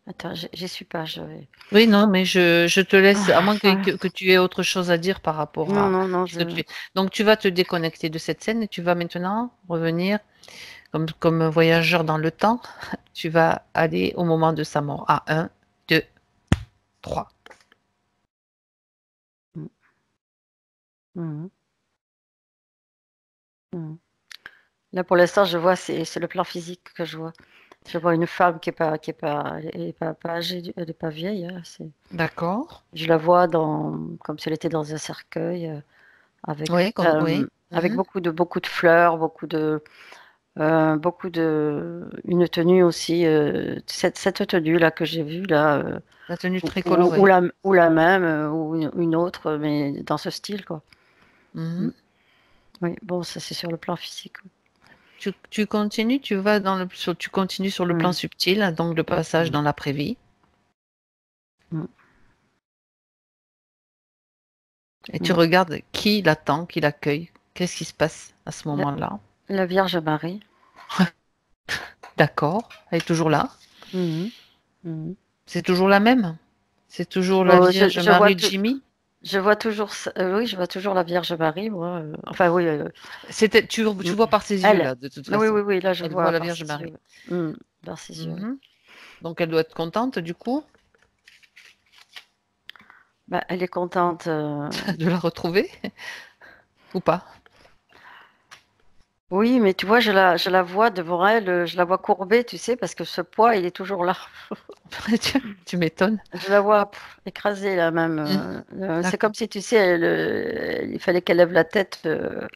Attends, j'y suis pas, je vais. Oui, non, mais je te laisse, à Ah, moins ouais. que tu aies autre chose à dire par rapport Non, à non, non, ce que tu fais. Donc, tu vas te déconnecter de cette scène et tu vas maintenant revenir comme un voyageur dans le temps. Tu vas aller au moment de sa mort. À 1, 2, 3. Mm, mm, mm. Là, pour l'instant, je vois, c'est le plan physique que je vois. Je vois une femme elle est pas âgée, elle est pas vieille, hein, D'accord. je la vois comme si elle était dans un cercueil Oui, oui. avec Mhm. beaucoup de fleurs, une tenue aussi, cette tenue là que j'ai vue là, La tenue très colorée. ou la même, ou une autre, mais dans ce style quoi. Mm. Mhm. Oui, bon, ça c'est sur le plan physique. Tu continues, tu continues sur le plan Mm. subtil, donc le passage Mm. dans l'après-vie. Mm. Et tu Mm. regardes qui l'attend, qui l'accueille. Qu'est-ce qui se passe à ce La, moment-là? la Vierge Marie. D'accord. Elle est toujours là. Mhm. Mhm. C'est toujours la même. C'est toujours la Bon, Vierge Marie Jimmy. je vois toujours, oui, je vois toujours la Vierge Marie, moi. Enfin, oui. Tu Mm. vois par ses yeux, Elle. là, de toute Oui, façon. oui, oui, là, je Elle voit vois la par Vierge ses Marie. yeux. Par ses yeux, oui. Mhm. Donc elle doit être contente, du coup, Bah, elle est contente. de la retrouver, ou pas? Oui, mais tu vois, je la vois devant elle, je la vois courbée, tu sais, parce que ce poids, il est toujours là. Tu m'étonnes. Je la vois écrasée, là, même. Mhm. C'est D'accord. comme si, tu sais, il fallait qu'elle lève la tête. Euh,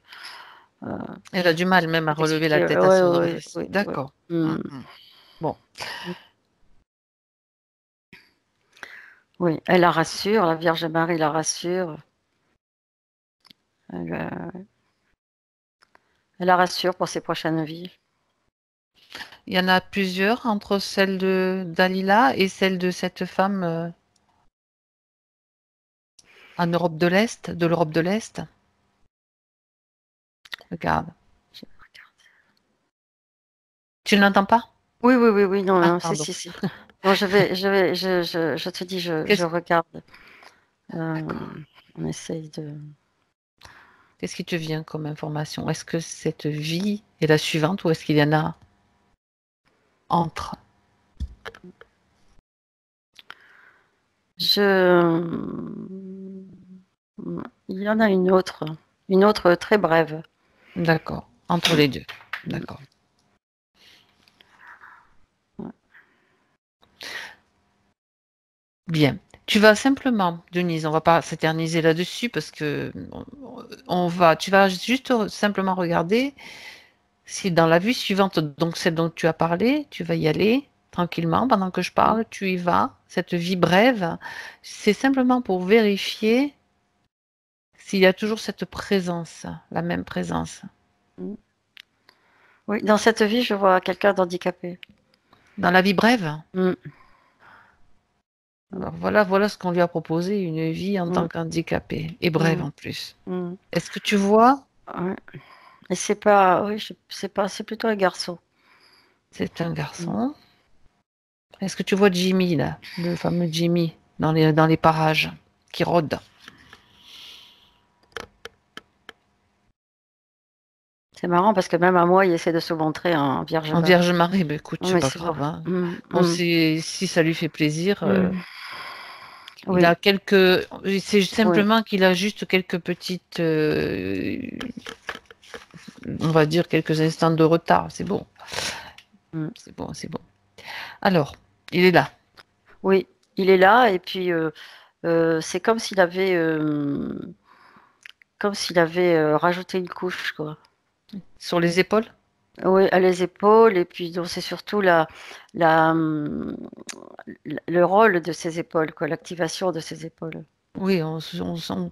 Elle a du mal même à Comment relever la t'expliquer? tête à Ouais, se ouais, redresser. ouais, ouais. D'accord. Mm. Mhm. Bon. Oui, elle la rassure, la Vierge Marie la rassure. Elle, elle la rassure pour ses prochaines vies. Il y en a plusieurs entre celle de Dalila et celle de cette femme en Europe de l'Est, de l'Europe de l'Est. Regarde. Tu ne l'entends pas? Oui, oui, oui, oui, non, Ah, non, pardon. si, si. Bon, je te dis, je Qu'est-ce regarde. D'accord. On essaye de. Qu'est-ce qui te vient comme information? Est-ce que cette vie est la suivante ou est-ce qu'il y en a entre? Je. Il y en a une autre très brève. D'accord. Entre les deux. Mm. D'accord. Ouais. Bien. Tu vas simplement, Denise, on va pas s'éterniser là-dessus parce que tu vas juste simplement regarder si dans la vue suivante, donc celle dont tu as parlé, tu vas y aller. tranquillement, pendant que je parle, tu y vas. Cette vie brève, c'est simplement pour vérifier s'il y a toujours cette présence, la même présence. Oui, dans cette vie, je vois quelqu'un d'handicapé. Dans la vie brève, Mm. alors voilà ce qu'on lui a proposé, une vie en tant qu'handicapé, et brève en plus. Est-ce que tu vois? Ouais. Et c'est pas, oui, c'est pas, c'est plutôt un garçon. C'est un garçon. Est-ce que tu vois Jimmy, là, le fameux Jimmy, dans les parages, qui rôde? C'est marrant parce que même à moi, il essaie de se montrer en Vierge En Marie. Vierge Marie, ben écoute, Non, c'est mais pas c'est grave, vrai. hein. Bon, si ça lui fait plaisir, il Oui, a quelques. C'est oui. simplement qu'il a juste quelques petites, on va dire quelques instants de retard. C'est bon, c'est bon, c'est bon. Alors, il est là. Oui, il est là et puis c'est comme s'il avait rajouté une couche, quoi. Sur les épaules? Oui, à les épaules et puis donc c'est surtout la, hum, le rôle de ses épaules, quoi, l'activation de ses épaules. Oui, on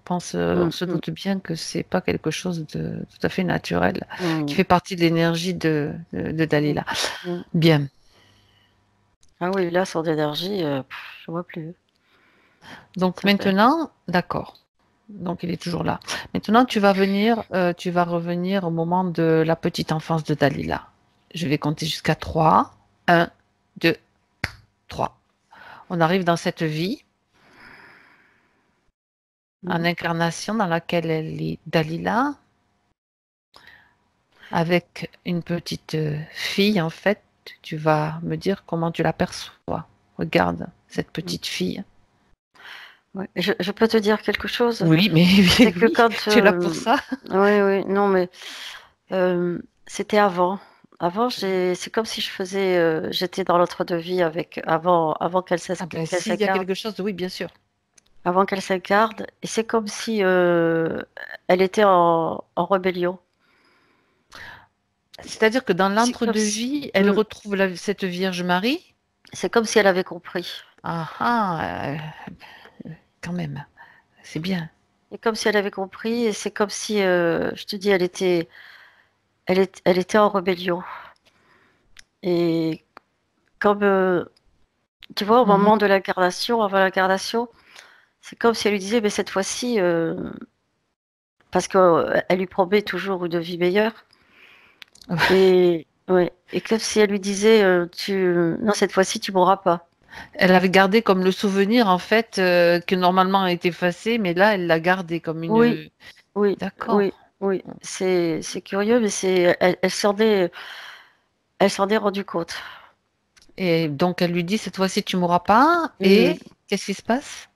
pense, on Mm, se mm, doute bien que c'est pas quelque chose de tout à fait naturel, qui mm, fait partie de l'énergie de mm, Dalila. mm. Bien. Ah oui, là, son énergie, je vois plus. Donc Ça fait. maintenant, d'accord. Donc il est toujours là. Maintenant, tu vas revenir au moment de la petite enfance de Dalila. Je vais compter jusqu'à 3. 1, 2, 3. On arrive dans cette vie, en Mm. incarnation dans laquelle elle est Dalila, avec une petite fille, en fait. Tu vas me dire comment tu l'aperçois. Regarde cette petite fille. Ouais. Je peux te dire quelque chose? Oui, mais C'est que oui, quand... tu es là pour ça. oui, oui, non, mais c'était avant. Avant, c'est comme si j'étais dans l'autre-deux-vie avant Ah ben qu'elle s'il y a s'incarne. quelque chose, oui, bien sûr. Avant qu'elle s'incarne. Et c'est comme si elle était en rébellion. C'est-à-dire que dans C'est comme si, l'entre-deux-vie, elle retrouve cette Vierge Marie. c'est comme si elle avait compris. Ah ah, quand même, c'est bien. Et comme si elle avait compris, et c'est comme si, je te dis, elle était en rébellion. Et comme, tu vois, au Mhm. moment de l'incarnation, avant l'incarnation, c'est comme si elle lui disait, mais cette fois-ci, parce qu'elle lui promet toujours une vie meilleure. Et, ouais, et comme si elle lui disait, non, cette fois-ci, tu mourras pas. Elle avait gardé comme le souvenir, en fait, que normalement est effacé, mais là, elle l'a gardé comme Oui, une. oui, oui, D'accord. oui. C'est curieux, mais elle s'en est rendue compte. Et donc, elle lui dit, cette fois-ci, tu mourras pas. Mm. Et qu'est-ce qui se passe?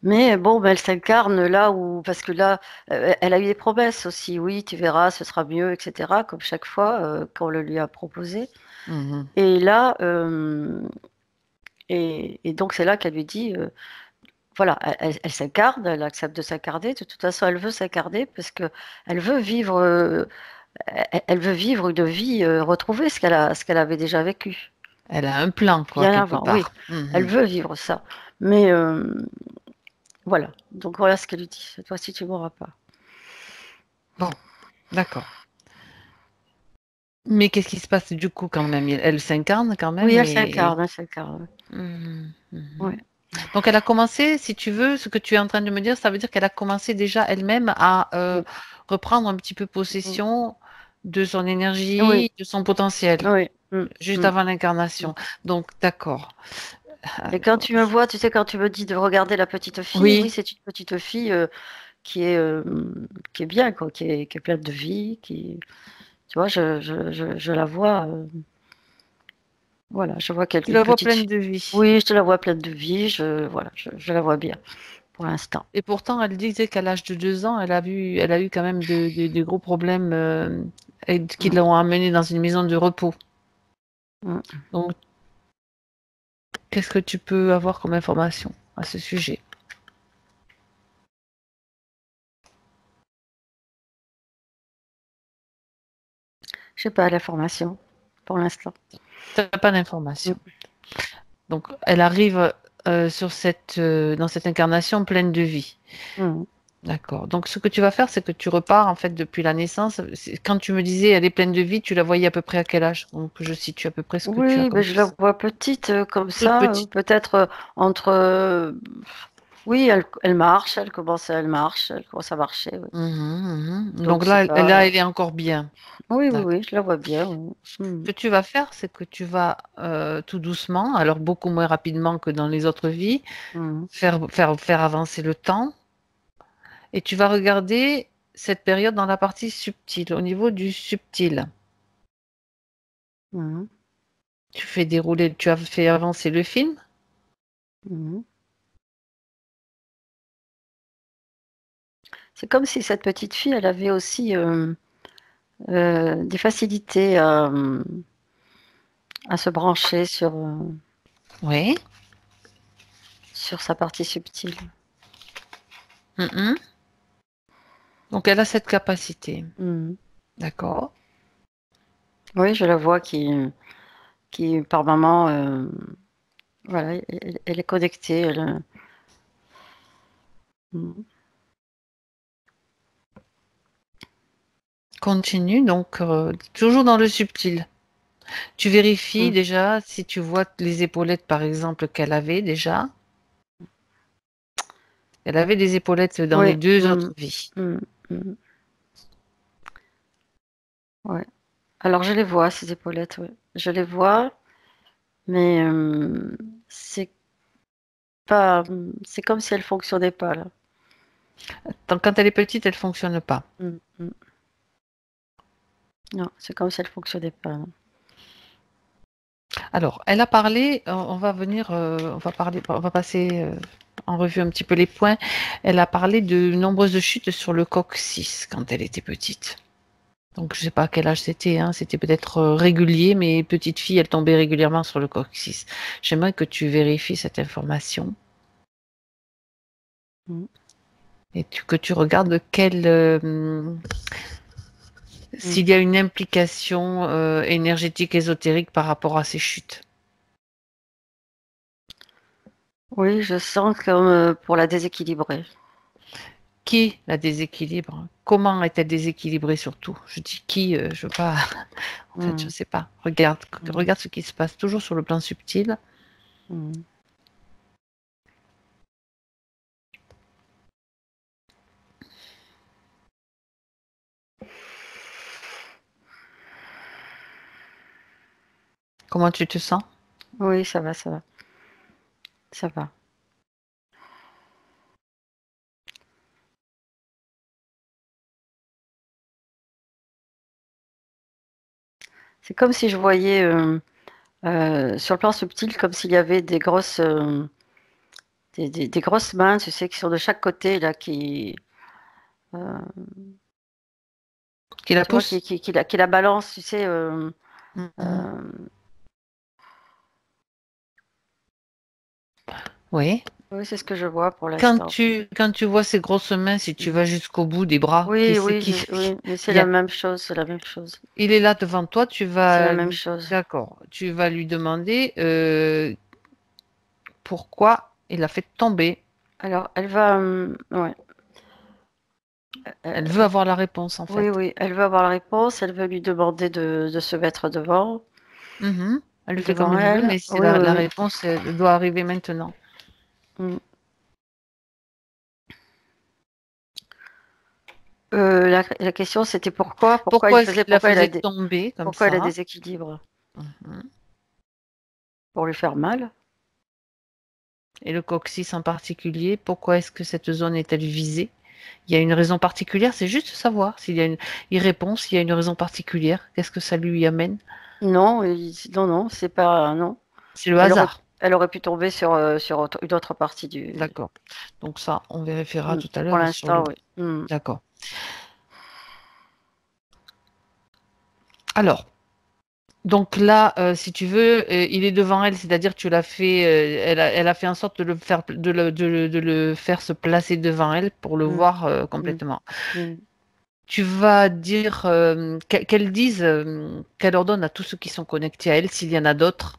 Mais bon, ben, elle s'incarne là où, parce que là, elle a eu des promesses aussi. Oui, tu verras, ce sera mieux, etc. Comme chaque fois qu'on le lui a proposé. Mhm. Et là, et donc c'est là qu'elle lui dit, voilà, elle s'incarne, elle accepte de s'incarner. De toute façon, elle veut s'incarner parce que elle veut vivre, elle veut vivre une vie, retrouver ce qu'elle avait déjà vécu Elle a un plan, quoi, bien quelque avant. Oui, part. elle Mhm. veut vivre ça. Mais voilà. Donc voilà ce qu'elle lui dit. Cette fois-ci, tu mourras pas. Bon, d'accord. Mais qu'est-ce qui se passe du coup quand même? Elle s'incarne quand Oui, même et. elle s'incarne. Mhm, mhm. Oui, Donc elle a commencé, si tu veux, ce que tu es en train de me dire, ça veut dire qu'elle a commencé déjà elle-même à oui, reprendre un petit peu mm, possession de son oui, énergie, de son potentiel, oui, juste mm. avant l'incarnation. Donc d'accord. Et quand tu me vois, tu sais, quand tu me dis de regarder la petite fille, oui, Oui, c'est une petite fille qui est, euh, qui est bien, quoi, qui est pleine de vie, tu vois, je la vois, voilà, je vois tu une la vois petite pleine fille. de vie. Oui, je te la vois pleine de vie, voilà, je la vois bien pour l'instant. Et pourtant, elle disait qu'à l'âge de 2 ans, elle a eu quand même de gros problèmes et qui Mm, l'ont amenée dans une maison de repos. mm. Donc, qu'est-ce que tu peux avoir comme information à ce sujet? Je sais pas, la formation, pour l'instant. Tu n'as pas d'informations. Donc, elle arrive dans cette incarnation pleine de vie. D'accord. Donc, ce que tu vas faire, c'est que tu repars, en fait, depuis la naissance. Quand tu me disais, elle est pleine de vie, tu la voyais à peu près à quel âge? Donc, je situe à peu près ce que tu as Oui, comme je la ça. vois petite comme Toute ça, petite. peut-être entre... oui, elle marche, elle commence à marcher. Oui. Donc, Donc c'est là, pas... elle est encore bien. Oui, D'accord. je la vois bien. Oui. Ce que tu vas faire, c'est que tu vas tout doucement, alors beaucoup moins rapidement que dans les autres vies, faire avancer le temps. Et tu vas regarder cette période dans la partie subtile, au niveau du subtil. Tu fais dérouler, tu as fait avancer le film. C'est comme si cette petite fille, elle avait aussi des facilités à se brancher Oui. sur sa partie subtile. Donc elle a cette capacité. D'accord. Oui, je la vois qui par moment, voilà, elle est connectée. Continue, donc toujours dans le subtil. Tu vérifies déjà si tu vois les épaulettes, par exemple, qu'elle avait déjà. Elle avait des épaulettes dans les deux autres vies. Ouais. Alors je les vois, ces épaulettes, oui. Je les vois, mais c'est comme si elles fonctionnaient pas là. Donc, quand elle est petite, elle fonctionne pas. Non, c'est comme si elles fonctionnaient pas. Non. Alors, elle a parlé, on va passer en revue un petit peu les points. Elle a parlé de nombreuses chutes sur le coccyx quand elle était petite. Donc, je ne sais pas à quel âge c'était, hein. C'était peut-être régulier, mais petite fille, elle tombait régulièrement sur le coccyx. J'aimerais que tu vérifies cette information. Et que tu regardes s'il y a une implication énergétique ésotérique par rapport à ces chutes. Oui, je sens comme pour la déséquilibrer. Qui la déséquilibre? Comment est-elle déséquilibrée surtout? Je dis qui, je veux pas. En fait, je sais pas. Regarde ce qui se passe toujours sur le plan subtil. Comment tu te sens? Oui, ça va. Ça va. C'est comme si je voyais sur le plan subtil, comme s'il y avait des grosses mains, tu sais, qui sont de chaque côté là, Qui la tu vois, pousse? qui la balance, tu sais. Oui. Oui, c'est ce que je vois pour Quand l'instant. tu vois ces grosses mains, si tu vas jusqu'au bout des bras, Oui, mais c'est il y la a- même chose, c'est la même chose. il est là devant toi, C'est la même chose. d'accord, tu vas lui demander pourquoi il a fait tomber. Alors, elle va, ouais. Elle veut avoir la réponse en fait. Oui, elle veut avoir la réponse, elle veut lui demander de se mettre devant, Elle le fait comme devant elle veut, elle. mais c'est Oui, la réponse elle doit arriver maintenant. La question, c'était pourquoi Pourquoi est-ce qu'il la faisait tomber comme pourquoi elle a ça? des équilibres pour lui faire mal. Et le coccyx en particulier, pourquoi est-ce que cette zone est-elle visée? Il y a une raison particulière, c'est juste savoir s'il y a il répond s'il y a une raison particulière. Qu'est-ce que ça lui amène? Non, non, c'est pas non. C'est le hasard. Elle aurait pu tomber sur une autre partie du. D'accord. Donc ça, on vérifiera tout à Pour l'heure sur l'instant, le. oui. D'accord. Alors, donc là, si tu veux, il est devant elle, c'est-à-dire que tu l'as fait, elle a fait en sorte de le faire se placer devant elle pour le voir complètement. tu vas dire qu'elle dise, qu'elle ordonne à tous ceux qui sont connectés à elle, s'il y en a d'autres,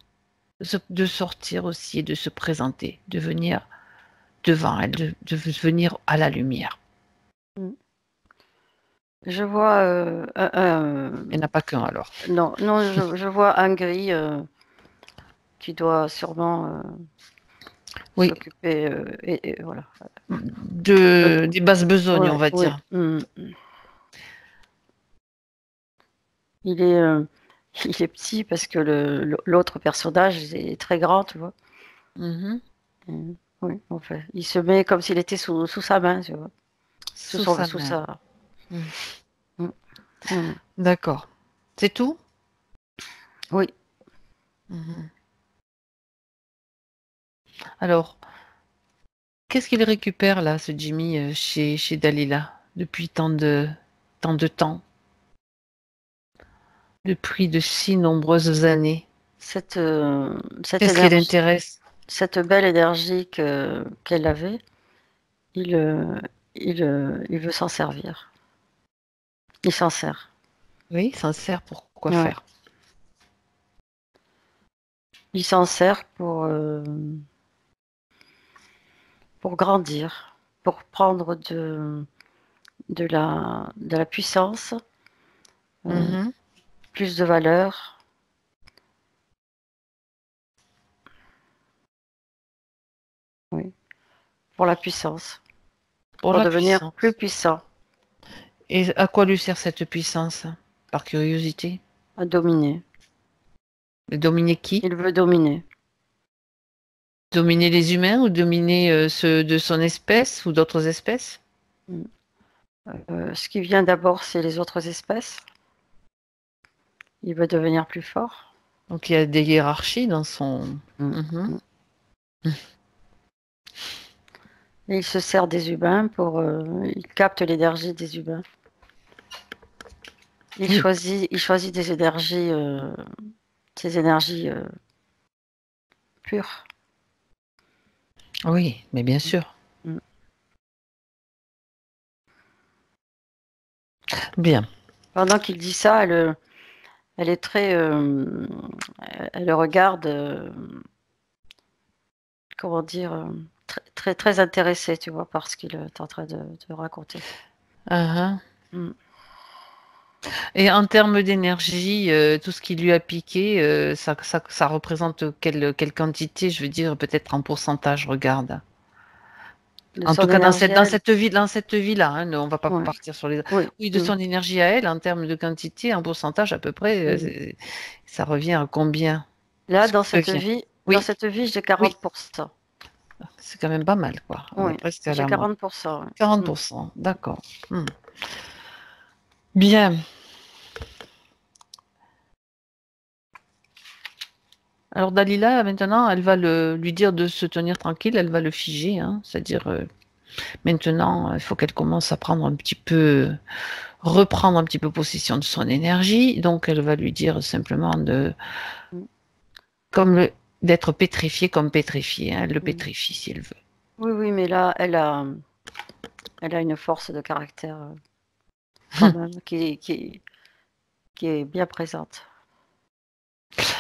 de sortir aussi et de se présenter, de venir devant elle, de venir à la lumière. Je vois Il n'y en a pas qu'un alors. non, je vois un gris qui doit sûrement Oui. s'occuper et voilà. Des basses besognes, on va Oui. dire. Il est petit parce que l'autre personnage est très grand, tu vois. Oui, en fait, il se met comme s'il était sous sa main, tu vois. Sous sa. D'accord. C'est tout? Oui. Alors, qu'est-ce qu'il récupère là, ce Jimmy, chez Dalila, depuis tant de temps? Depuis de si nombreuses années. Cette Qu'est-ce qui l'intéresse? cette belle énergie qu'elle avait, il veut s'en servir. Il s'en sert. Oui, il s'en sert pour quoi Ouais. faire? Il s'en sert pour grandir, pour prendre de la puissance, plus de valeur. Oui. Pour la puissance. Pour devenir plus puissant. Et à quoi lui sert cette puissance? Par curiosité? À dominer. Dominer qui? Il veut dominer. Dominer les humains ou dominer ceux de son espèce ou d'autres espèces? Ce qui vient d'abord, c'est les autres espèces. Il veut devenir plus fort. Donc il y a des hiérarchies dans son... Et il se sert des humains il capte l'énergie des humains. Il choisit des énergies, pures. Oui, mais bien sûr. Bien. Pendant qu'il dit ça, elle est très... elle le regarde, comment dire, très, très intéressée, tu vois, par ce qu'il est en train de raconter. Et en termes d'énergie, tout ce qui lui a piqué, ça représente quelle quantité? Je veux dire, peut-être en pourcentage, regarde. En tout cas, dans cette vie-là, hein, on ne va pas partir sur les... Oui, de son énergie à elle, en termes de quantité, en pourcentage à peu près, ça revient à combien? Là, dans cette vie, j'ai 40%. C'est quand même pas mal, quoi. Oui, j'ai 40%. 40%, d'accord. Bien. Alors Dalila, maintenant, elle va lui dire de se tenir tranquille, elle va le figer, hein, c'est-à-dire maintenant, il faut qu'elle commence à reprendre un petit peu possession de son énergie, donc elle va lui dire simplement d'être pétrifiée comme pétrifiée, hein, elle le pétrifie si elle veut. Oui, mais là, elle a une force de caractère quand même qui est bien présente,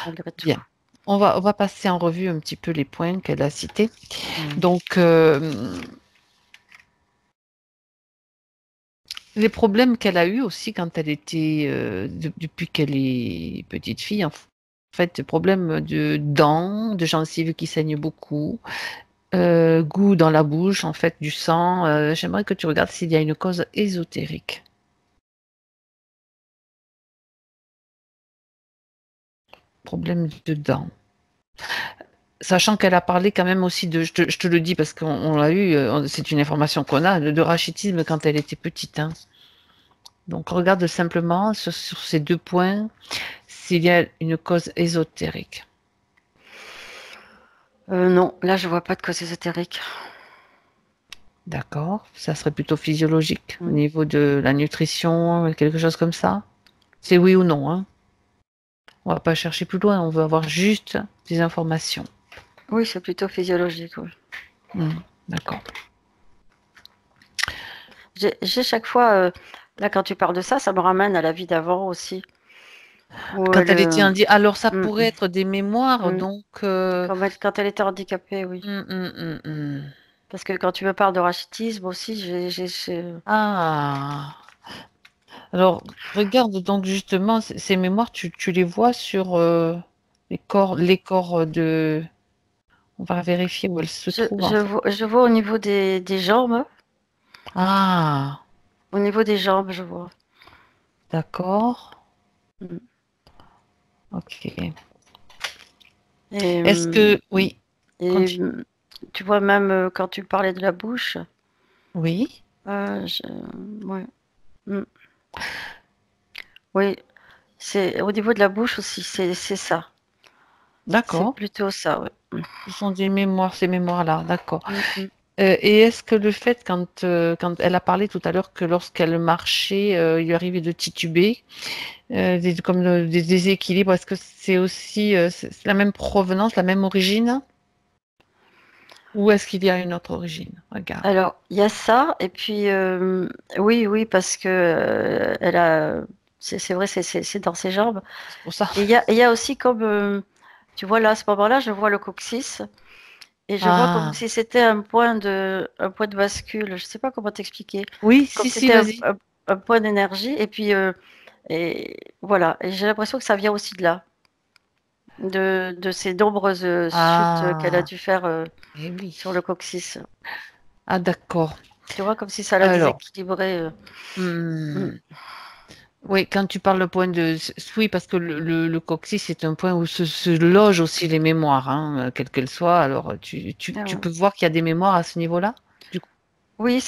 malgré tout. Bien. On va passer en revue un petit peu les points qu'elle a cités. Donc, les problèmes qu'elle a eus aussi quand elle était, depuis qu'elle est petite fille, en fait, problème de dents, de gencives qui saignent beaucoup, goût dans la bouche, en fait, du sang. J'aimerais que tu regardes s'il y a une cause ésotérique. Problème de dents. Sachant qu'elle a parlé quand même aussi je te le dis parce qu'on l'a eu, c'est une information qu'on a, de rachitisme quand elle était petite. Hein. Donc regarde simplement sur ces deux points s'il y a une cause ésotérique. Non, là je vois pas de cause ésotérique. D'accord, ça serait plutôt physiologique au niveau de la nutrition, quelque chose comme ça. C'est oui ou non. Hein. On va pas chercher plus loin, on veut avoir juste des informations. Oui, c'est plutôt physiologique. Oui. D'accord. J'ai chaque fois Là, quand tu parles de ça, ça me ramène à la vie d'avant aussi. Où Quand elle était alors ça Mm, pourrait être des mémoires, mm. donc Quand elle était handicapée, oui. hum, hum, hum, hum. Parce que quand tu me parles de rachitisme aussi, Ah, alors regarde donc justement ces mémoires, tu les vois sur les corps de. On va vérifier où elles se trouvent en fait. je vois au niveau des jambes. Ah, Au niveau des jambes, je vois. d'accord. Mm. Ok. Et, Est-ce que oui, et continue. tu vois, même quand tu parlais de la bouche, Oui, euh, je- ouais. Mm. Oui, c'est au niveau de la bouche aussi, c'est ça. C'est d'accord. plutôt ça, ouais. Ce sont des mémoires, ces mémoires-là, d'accord. Mm, mm. Et est-ce que le fait, quand elle a parlé tout à l'heure que lorsqu'elle marchait, il lui arrivait de tituber, comme des déséquilibres, est-ce que c'est aussi c'est la même provenance, la même origine? Ou est-ce qu'il y a une autre origine? Regarde. Alors, il y a ça, et puis oui, oui, parce que elle a, c'est vrai, c'est dans ses jambes. C'est pour ça. Et il y a aussi comme, tu vois là, à ce moment-là, je vois le coccyx, et je vois comme Ah, si c'était un point de bascule. Je sais pas comment t'expliquer. oui, Comme si, si si, c'était vas-y. un point d'énergie, et puis et voilà. Et j'ai l'impression que ça vient aussi de là, de ces nombreuses chutes qu'elle a Ah, dû faire eh oui. sur le coccyx. Ah, d'accord. Tu vois, comme si ça l'a Alors, déséquilibré. Mm. hmm, oui, quand tu parles le point de. Oui, parce que le coccyx, c'est un point où se logent aussi les mémoires, hein, quelles qu'elles soient. Alors, Ah tu ouais. peux voir qu'il y a des mémoires à ce niveau-là, du coup. Oui,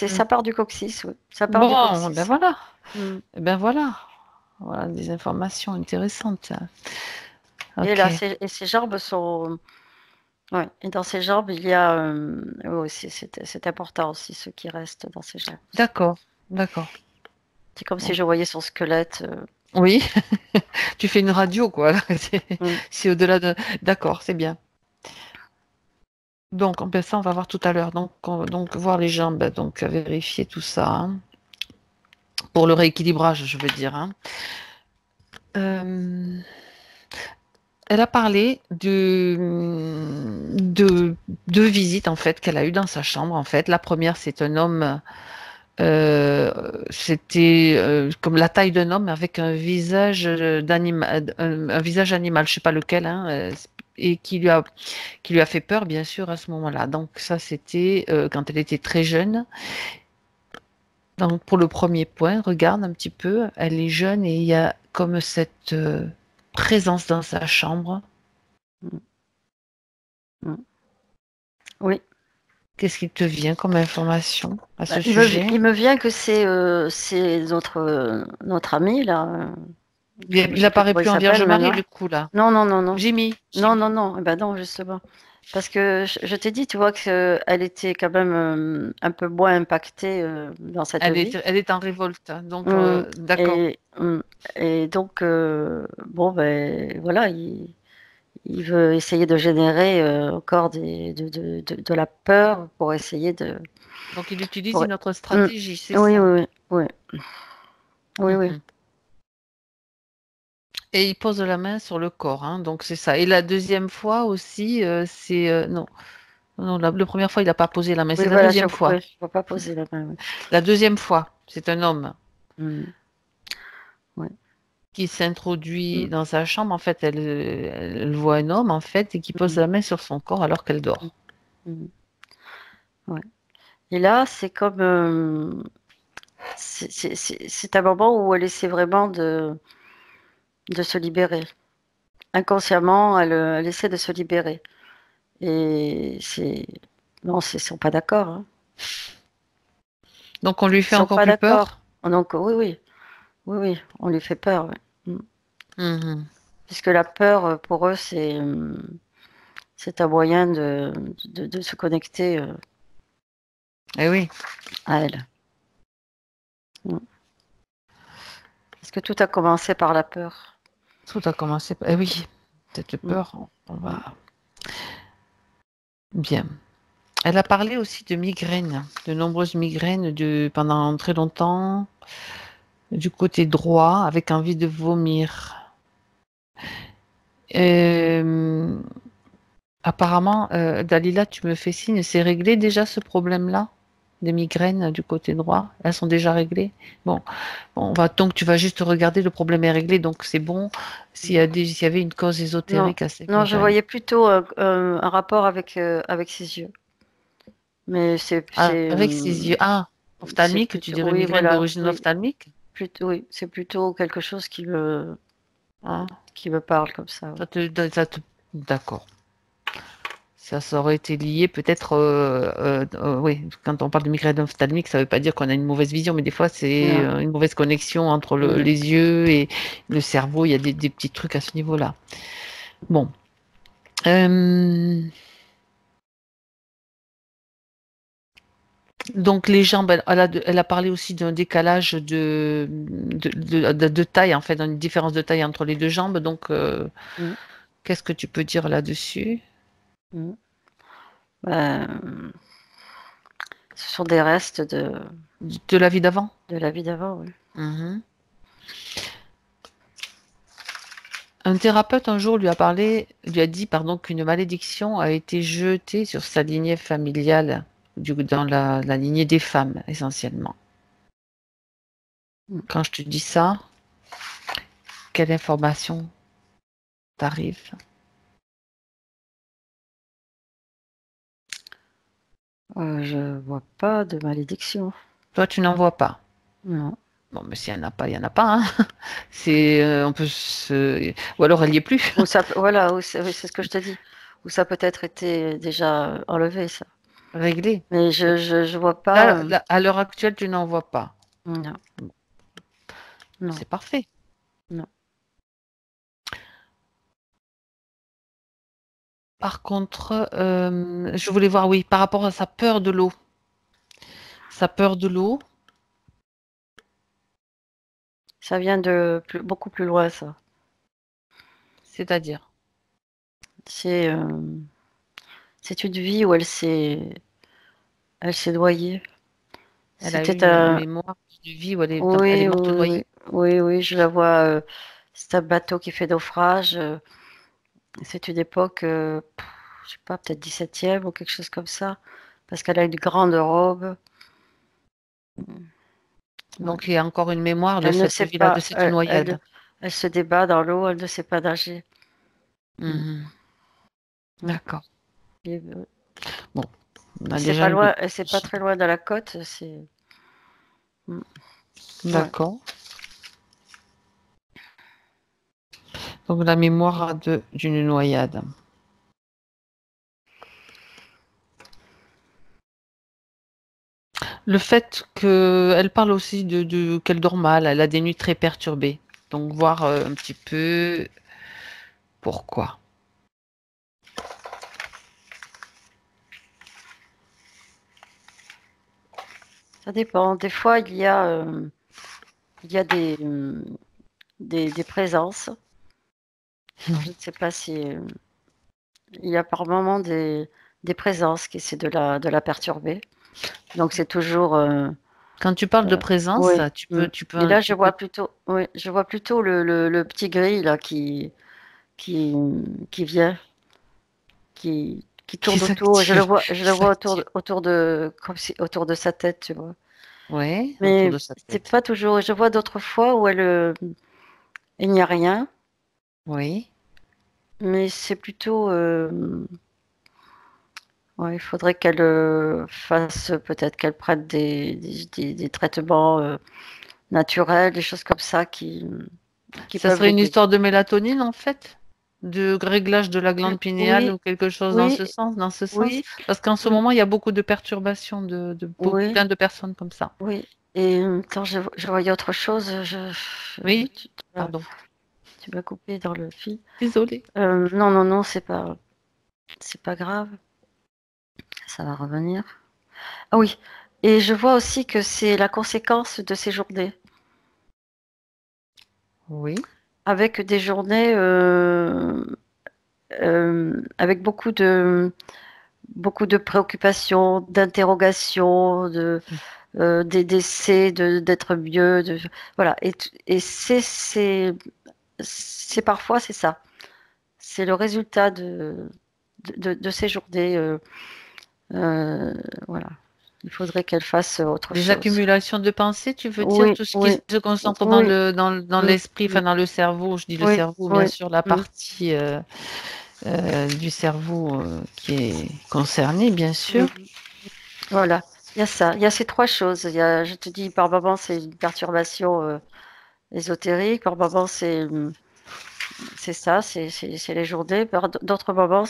Hmm. ça part du coccyx, oui. Ça part du Bon, ben coccyx. voilà. Mm. Eh ben voilà. Voilà des informations intéressantes. Et là, Ok. ses jambes sont. Ouais. Et dans ses jambes, il y a. Oui, c'est important aussi, ce qui reste dans ses jambes aussi. D'accord. D'accord. C'est comme si Bon. je voyais son squelette. Oui. Tu fais une radio, quoi. Là. Mm. C'est au-delà de. D'accord, c'est bien. Donc, ben ça, on va voir tout à l'heure. Donc, donc voir les jambes, ben, donc vérifier tout ça, hein. Pour le rééquilibrage, je veux dire, hein. Euh, Elle a parlé de deux visites en fait qu'elle a eues dans sa chambre. En fait, la première, c'est un homme. C'était comme la taille d'un homme avec un visage d'animal, un visage animal, je sais pas lequel, hein, et qui lui a fait peur, bien sûr, à ce moment-là. Donc ça, c'était quand elle était très jeune. Donc pour le premier point, regarde un petit peu, elle est jeune et il y a comme cette présence dans sa chambre. Mm. Mm. Oui. Qu'est-ce qui te vient comme information à Bah, ce sujet? il me vient que c'est notre ami, là. Je Il sais plus apparaît comment il plus en Vierge s'appelle Marie, maintenant. du coup, là. Non, non, non, non. Jimmy, Non, Jimmy. non, non. Eh ben non, justement. Parce que je t'ai dit, tu vois, qu'elle était quand même un peu moins impactée dans cette vie. Elle est en révolte, hein. Donc, Hum, d'accord. et donc, bon, ben voilà, il veut essayer de générer encore de la peur pour essayer de. Donc, il utilise Pour... une autre Hum, stratégie, c'est oui, ça. oui, oui, oui, oui, Mhm. Et il pose la main sur le corps, hein. Donc, c'est ça. Et la deuxième fois aussi, c'est... non, non, la première fois, il n'a pas posé la main. oui, C'est la voilà, deuxième fois. ouais, je ne vais pas poser la main. Oui. La deuxième fois, c'est un homme Hum, ouais. qui s'introduit Hum, dans sa chambre. En fait, elle voit un homme, en fait, et qui pose hum, la main sur son corps alors qu'elle hum, dort. hum, ouais. Et là, c'est comme c'est un moment où elle essaie vraiment de se libérer. Inconsciemment, elle essaie de se libérer. Et c'est non, ils sont pas d'accord. Hein. Donc, on lui Ils fait sont encore pas plus d'accord. peur. Donc oui, oui, oui, oui, on lui fait peur. Ouais. Mhm. Puisque la peur, pour eux, c'est un moyen de se connecter Eh oui, à elle. Mm. Parce que tout a commencé par la peur. tout a commencé. Eh oui, cette Mm, peur, on mm, va bien. Elle a parlé aussi de migraines, de nombreuses migraines pendant très longtemps, du côté droit, avec envie de vomir. Euh, Apparemment, Dalila, tu me fais signe, c'est réglé déjà ce problème-là, des migraines du côté droit? Elles sont déjà réglées? Bon, donc tu vas juste regarder, le problème est réglé, donc c'est bon. S'il y avait une cause Non, ésotérique à ces non, je migraines. voyais plutôt un rapport avec ses yeux. Mais Ah, avec ses yeux. Ah, c'est ophtalmique, tu plutôt, dirais oui, migraine voilà, d'origine oui, ophtalmique? plutôt, oui, c'est plutôt quelque chose Ah, qui me parle comme ça. ça te, ça te- D'accord. Ça aurait été lié peut-être, oui, quand on parle de migraine ophtalmique, ça ne veut pas dire qu'on a une mauvaise vision, mais des fois c'est Non, une mauvaise connexion entre mm. les yeux et le cerveau. Il y a des petits trucs à ce niveau-là. Bon. Euh, donc les jambes, elle a parlé aussi d'un décalage de taille, en fait, d'une différence de taille entre les deux jambes. Donc, Mm. qu'est-ce que tu peux dire là-dessus? Mm. Ben, ce sont des restes De la vie d'avant? de la vie d'avant, oui. Mhm. Un thérapeute un jour lui a dit, pardon, qu'une malédiction a été jetée sur sa lignée familiale, dans la lignée des femmes essentiellement. Mm. Quand je te dis ça, quelle information t'arrive? Je vois pas de malédiction. Toi, tu n'en vois pas. Non. Bon, mais s'il n'y en a pas, il n'y en a pas, hein. On peut ou alors elle n'y est plus, Ou ça, voilà, oui, c'est ce que je te dis. Ou ça peut être été déjà enlevé, ça. réglée. Mais je vois pas. Là, à l'heure actuelle, tu n'en vois pas. Non, non, C'est parfait. non. Par contre, je voulais voir, oui, par rapport à sa peur de l'eau. Sa peur de l'eau, Ça vient beaucoup plus loin, ça. c'est-à-dire. C'est c'est une vie où elle s'est noyée. Elle a eu C'était une un. mémoire de vie où elle est Oui, morte oui, noyée. oui, oui, oui, je la vois. C'est un bateau qui fait naufrage. C'est une époque, je sais pas, peut-être 17e ou quelque chose comme ça, parce qu'elle a une grande robe. Ouais. Donc il y a encore une mémoire de Elle ne cette sait vie-là, de pas, cette noyade. elle se débat dans l'eau, elle ne sait pas nager. Mm. Mhm. Ouais. D'accord. Et, Bon, on a déjà une. c'est pas très loin de la côte, c'est. Mm. Ouais. D'accord. Donc la mémoire d'une noyade. Le fait qu'elle parle aussi qu'elle dort mal, elle a des nuits très perturbées. Donc voir un petit peu pourquoi. Ça dépend. Des fois, il y a des présences. Alors, je ne sais pas si il y a par moment des présences qui essaient de la perturber. Donc c'est toujours. Quand tu parles de présence, Oui. Mm. Et là, oui, je vois plutôt le petit gris là qui, qui vient, qui qui tourne autour. s'active, Je qui le vois s'active. comme si, autour de sa tête, tu vois. Ouais, autour Mais de sa c'est tête. pas toujours. Je vois d'autres fois où il n'y a rien, Oui. mais c'est plutôt. Ouais, il faudrait qu'elle fasse peut-être qu'elle prenne des traitements naturels, des choses comme ça qui Ça peuvent serait une l'aider. histoire de mélatonine en fait? De réglage de la glande pinéale Oui, ou quelque chose dans oui, ce sens, dans ce sens? oui, Parce qu'en ce oui, moment, il y a beaucoup de perturbations oui, plein de personnes comme ça. oui. Et quand je voyais autre chose, Oui? tu, Pardon. tu m'as coupé dans le fil. Désolée. Non, non, non, c'est pas grave, ça va revenir. Ah oui, et je vois aussi que c'est la conséquence de ces journées, Oui. avec des journées avec beaucoup beaucoup de préoccupations, d'interrogations, d'essais d'être mieux. Voilà. Et c'est parfois, c'est ça. C'est le résultat de ces journées. Voilà. Il faudrait qu'elle fasse autre Des chose. accumulations de pensées, tu veux dire, Oui, tout ce qui oui, se concentre dans oui, dans mm, l'esprit, mm, enfin dans le cerveau, je dis le oui, cerveau, bien oui, sûr, la mm, partie du cerveau qui est concernée, bien sûr. mm. Voilà. Il y a ça. Il y a ces trois choses. Je te dis, par moment, c'est une perturbation ésotérique. Par moment, c'est ça, c'est les journées. Par d'autres moments,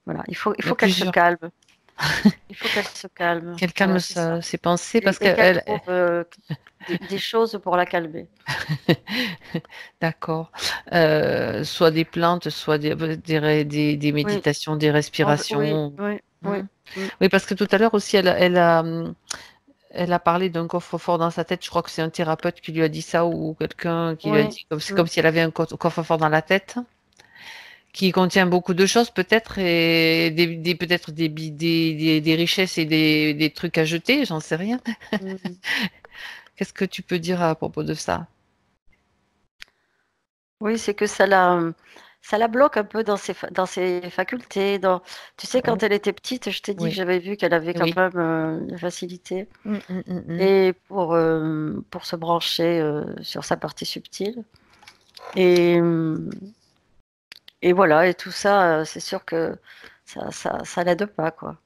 voilà, Il y a qu'elle se plusieurs. calme. Il faut qu'elle se calme. Qu'elle calme Voilà, c'est ça. ses pensées parce Et qu'elle qu'elle. trouve des choses pour la calmer. D'accord. Soit des plantes, soit des Oui, méditations, des oui, respirations. oui, oui. Hmm. Mm, Oui, parce que tout à l'heure aussi, elle a parlé d'un coffre-fort dans sa tête. Je crois que c'est un thérapeute qui lui a dit ça ou quelqu'un qui lui a oui. dit c'est Mm, comme si elle avait un coffre-fort dans la tête qui contient beaucoup de choses peut-être et peut-être des richesses et des trucs à jeter, j'en sais rien. mm. Qu'est-ce que tu peux dire à propos de ça? Oui, c'est que ça la bloque un peu dans ses facultés. Tu sais, Oh, quand elle était petite, je t'ai dit que oui, j'avais vu qu'elle avait quand oui. même une facilité. Mm, mm, mm, mm. Et pour se brancher sur sa partie subtile. Et, et voilà, et tout ça, c'est sûr que ça l'aide pas, quoi.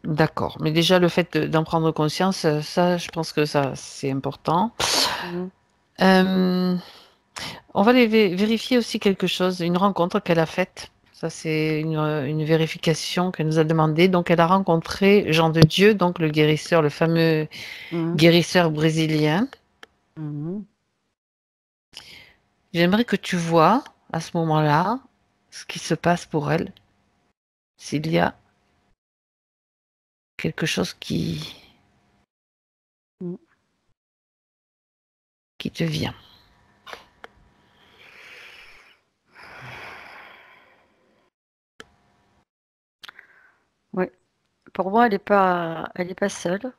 D'accord. Mais déjà, le fait d'en prendre conscience, ça, je pense que ça, c'est important. Mhm. Euh, on va vérifier aussi quelque chose, une rencontre qu'elle a faite. Ça, c'est une vérification qu'elle nous a demandé. Donc, elle a rencontré Jean de Dieu, donc le guérisseur, le fameux Mhm. guérisseur brésilien. Mhm. J'aimerais que tu vois à ce moment-là ce qui se passe pour elle, s'il y a quelque chose Mhm. qui te vient. Oui. Pour moi, elle est pas seule.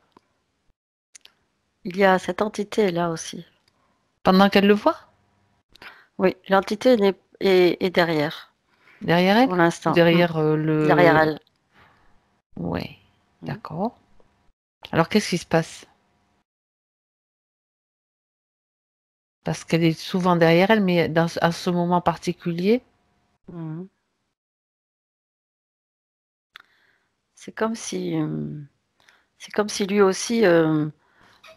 Il y a cette entité là aussi. Pendant qu'elle le voit, Oui, l'entité est derrière, derrière elle, pour ou l'instant. derrière Derrière le... elle. Ouais, Mhm. d'accord. Alors, qu'est-ce qui se passe? Parce qu'elle est souvent derrière elle, mais à ce moment particulier, Mhm. C'est comme si, c'est comme si lui aussi euh,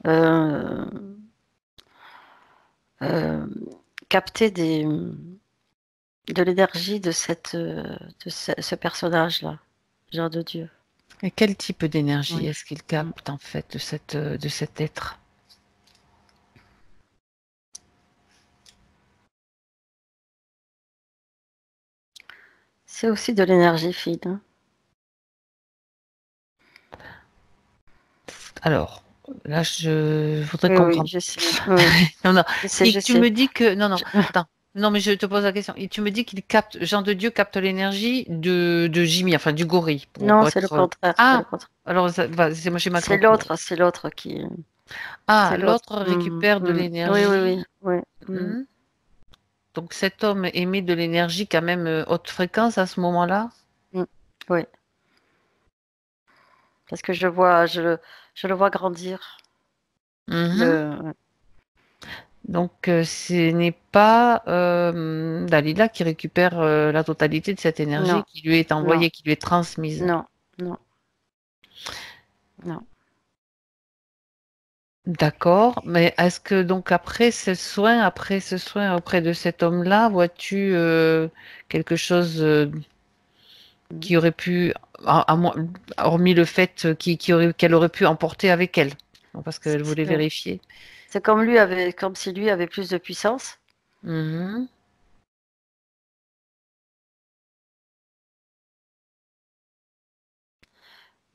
euh, captait de l'énergie ce personnage-là, genre de Dieu. et quel type d'énergie Oui. est-ce qu'il Mm. capte en fait de cet être? C'est aussi de l'énergie fine, hein. Alors, là, je voudrais Oui, oui, comprendre. je sais. Oui, Non, non. je sais, Et je tu me sais. dis que... Non, non, Je- attends. Non, mais je te pose la question. Et tu me dis qu'il capte, Jean de Dieu capte l'énergie de Jimmy, enfin du gorille, Non, pour c'est le être... contraire. C'est le Ah, contraire. alors moi j'ai mal compris. C'est l'autre qui. Ah, C'est l'autre. l'autre Mm, récupère de mm. Oui, oui, oui, l'énergie. oui. Mm. Mhm. Donc cet homme émet de l'énergie quand même haute fréquence à ce moment-là. Mm. Oui, parce que je le vois grandir. Mhm. Le, Donc ce n'est pas Dalila qui récupère la totalité de cette énergie non, qui lui est non, envoyée, qui lui est transmise. non, non, non. D'accord, mais est-ce que donc après ce soin auprès de cet homme-là, vois-tu quelque chose Mm. qui aurait pu, hormis le fait qu'elle aurait pu emporter avec elle, non, parce qu'elle voulait C'est vérifier. c'est comme si lui avait plus de puissance. Mhm.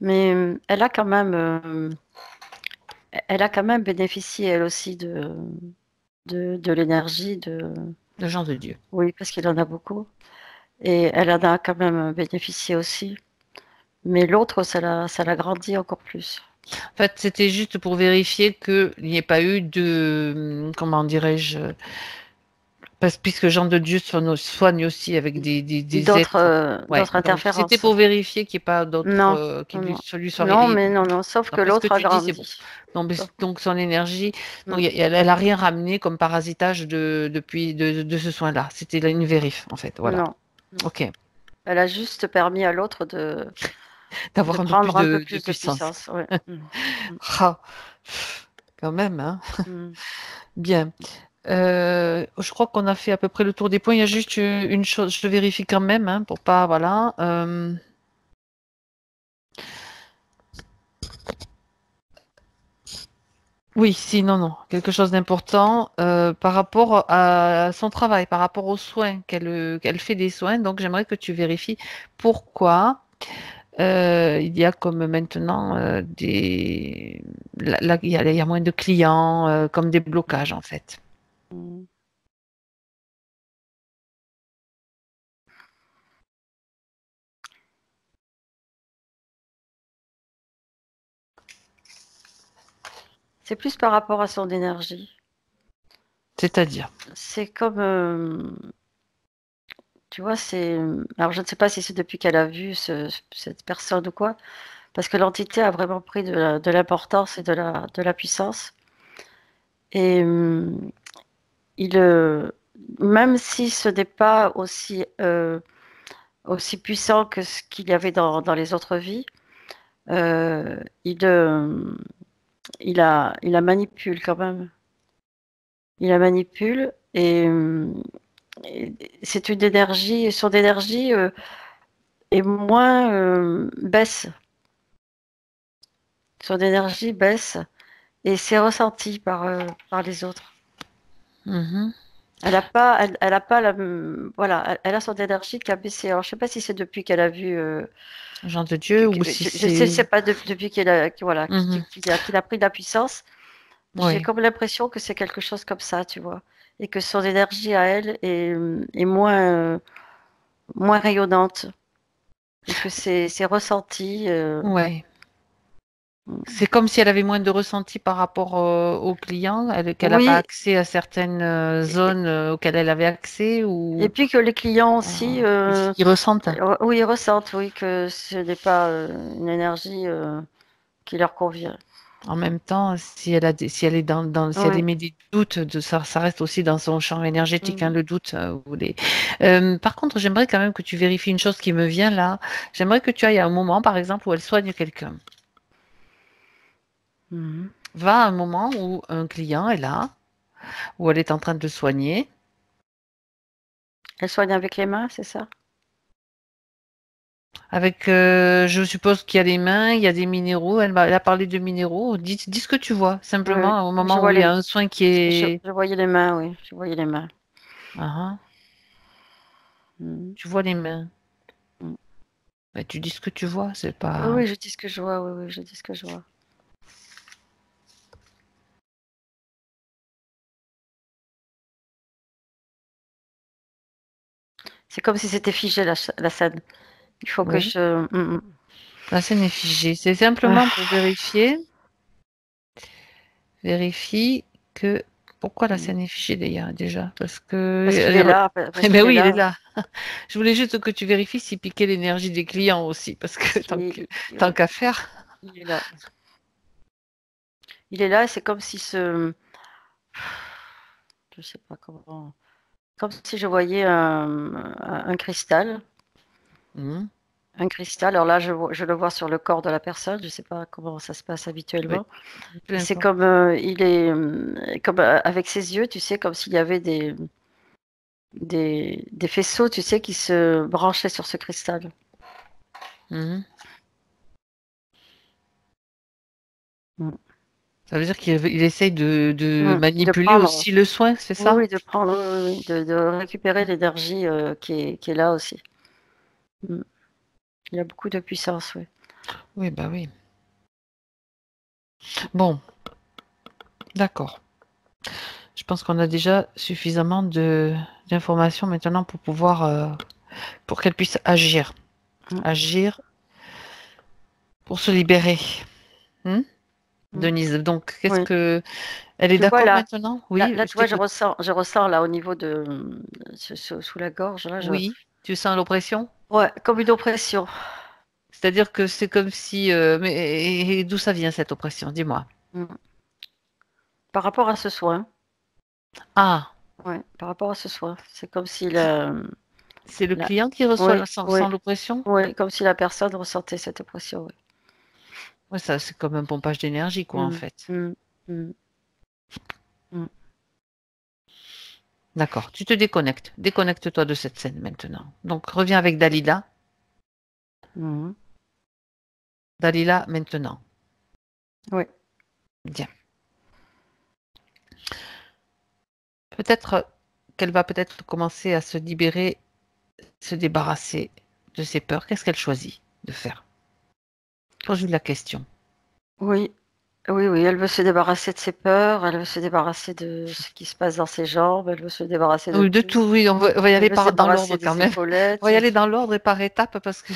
Mais elle a quand même bénéficié elle aussi de l'énergie Le genre de Dieu. oui, parce qu'il en a beaucoup. Et elle en a quand même bénéficié aussi. Mais l'autre, ça l'a grandi encore plus. En fait, c'était juste pour vérifier qu'il n'y ait pas eu de, comment dirais-je, puisque Jean de Dieu soigne aussi avec des êtres. Ouais, D'autres donc c'était interférences. pour vérifier qu'il n'y ait pas d'autres Non, qui non, non. lui soient Non, réveillés. mais non, sauf que Après ce que l'autre a tu dis, c'est bon. grandi. Non, mais donc son énergie, donc, Mm. elle a rien ramené comme parasitage depuis de ce soin-là. C'était une vérif, en fait. Voilà. Non. Ok. Elle a juste permis à l'autre de D'avoir un peu plus prendre un peu de plus de puissance. puissance. Ouais. Mm. Ah, quand même, hein. Mm. Bien. Je crois qu'on a fait à peu près le tour des points. Il y a juste une chose, je vérifie quand même, hein, pour pas, voilà. Oui, si, non, non. Quelque chose d'important par rapport à son travail, par rapport aux soins, qu'elle fait des soins. Donc, j'aimerais que tu vérifies pourquoi il y a comme maintenant il y a moins de clients, comme des blocages, en fait. Mm. C'est plus par rapport à son énergie. C'est-à-dire, C'est comme, tu vois, alors je ne sais pas si c'est depuis qu'elle a vu cette personne ou quoi, parce que l'entité a vraiment pris de l'importance et de la puissance. Et il, même si ce n'est pas aussi puissant que ce qu'il y avait dans les autres vies, euh, il, euh, il la manipule quand même. Il la manipule et c'est une énergie, son énergie est moins baisse. Son énergie baisse et c'est ressenti par les autres. mhm, Elle a pas la, voilà, elle a son énergie qui a baissé. Alors je sais pas si c'est depuis qu'elle a vu, Jean de Dieu, ou si je sais, c'est... c'est pas depuis voilà, Mhm, qu'il a pris de la puissance. J'ai oui. comme l'impression que c'est quelque chose comme ça, tu vois, et que son énergie à elle est moins rayonnante et que c'est ressenti. Ouais. C'est comme si elle avait moins de ressenti par rapport aux clients, qu'elle n'a pas Oui, accès à certaines et, zones auxquelles elle avait accès, et ou puis que les clients euh, aussi, ils ressentent. oui, ils ressentent, oui, que ce n'est pas une énergie qui leur convient. En même temps, si elle est si elle Oui. émet des doutes, ça reste aussi dans son champ énergétique, hein, Mm. le doute. Par contre, j'aimerais quand même que tu vérifies une chose qui me vient là. J'aimerais que tu ailles à un moment, par exemple, où elle soigne quelqu'un. Mhm. Va à un moment où un client est là, où elle est en train de soigner. Elle soigne avec les mains, c'est ça? Avec, je suppose qu'il y a les mains, il y a des minéraux. Elle a parlé de minéraux. Dis ce que tu vois, Oui, oui. simplement au Je moment vois où il y a un soin qui est. je voyais les mains, oui, je voyais les mains. Ah, ah, Mhm. tu vois les mains. Mm. Bah, tu dis ce que tu vois, c'est Oui, pas. oui, je dis ce que je vois, oui, oui, je dis ce que je vois. C'est comme si c'était figé la scène. Il faut que Oui. je. La scène est figée. C'est Ah, simplement pour vérifier. Vérifie que. Pourquoi la mm. scène est figée d'ailleurs, déjà? Parce Parce qu'il que. est là, Eh parce ben qu'il est oui, il est là. là. Je voulais juste que tu vérifies s'il piquait l'énergie des clients aussi, parce que tant Ouais, qu'à faire. il est là. Il est là, et c'est comme si je sais pas comment, comme si je voyais un cristal. Mhm. Un cristal, alors là, je le vois sur le corps de la personne, je sais pas comment ça se passe Oui, habituellement. peu Et c'est importe. comme, il est comme avec ses yeux, tu sais, comme s'il y avait des faisceaux, tu sais, qui se branchaient sur ce cristal. Mhm. Mm. Ça veut dire qu'il essaye de De manipuler prendre, aussi le soin, c'est oui, ça? oui, de prendre, oui, oui, oui, de récupérer l'énergie qui est là aussi. Mm. Il y a beaucoup de puissance, oui. Oui, bah oui. Bon, d'accord. Je pense qu'on a déjà suffisamment d'informations maintenant pour pouvoir pour qu'elle puisse agir. Agir pour se libérer. Denise, donc, qu'est-ce que... Elle est d'accord maintenant? Oui. Là, tu vois, je ressens là au niveau de... sous la gorge. Là, oui, tu sens l'oppression? Ouais, comme une oppression. C'est-à-dire que c'est comme si... mais d'où ça vient cette oppression? Dis-moi. Par rapport à ce soin. Ah. Ouais, par rapport à ce soin. C'est comme si c'est le client qui reçoit sans l'oppression? Oui, comme si la personne ressentait cette oppression, oui. Oui, ça, c'est comme un pompage d'énergie, quoi, en fait. D'accord, tu te déconnectes. Déconnecte-toi de cette scène maintenant. Donc, reviens avec Dalila. Dalila, maintenant. Oui. Bien. Peut-être qu'elle va peut-être commencer à se libérer, se débarrasser de ses peurs. Qu'est-ce qu'elle choisit de faire? Pose-lui la question. Oui, elle veut se débarrasser de ses peurs, elle veut se débarrasser de ce qui se passe dans ses jambes, elle veut se débarrasser de de tout. Oui, on va y aller dans l'ordre quand même. Épaulettes. On va y aller dans l'ordre et par étapes parce que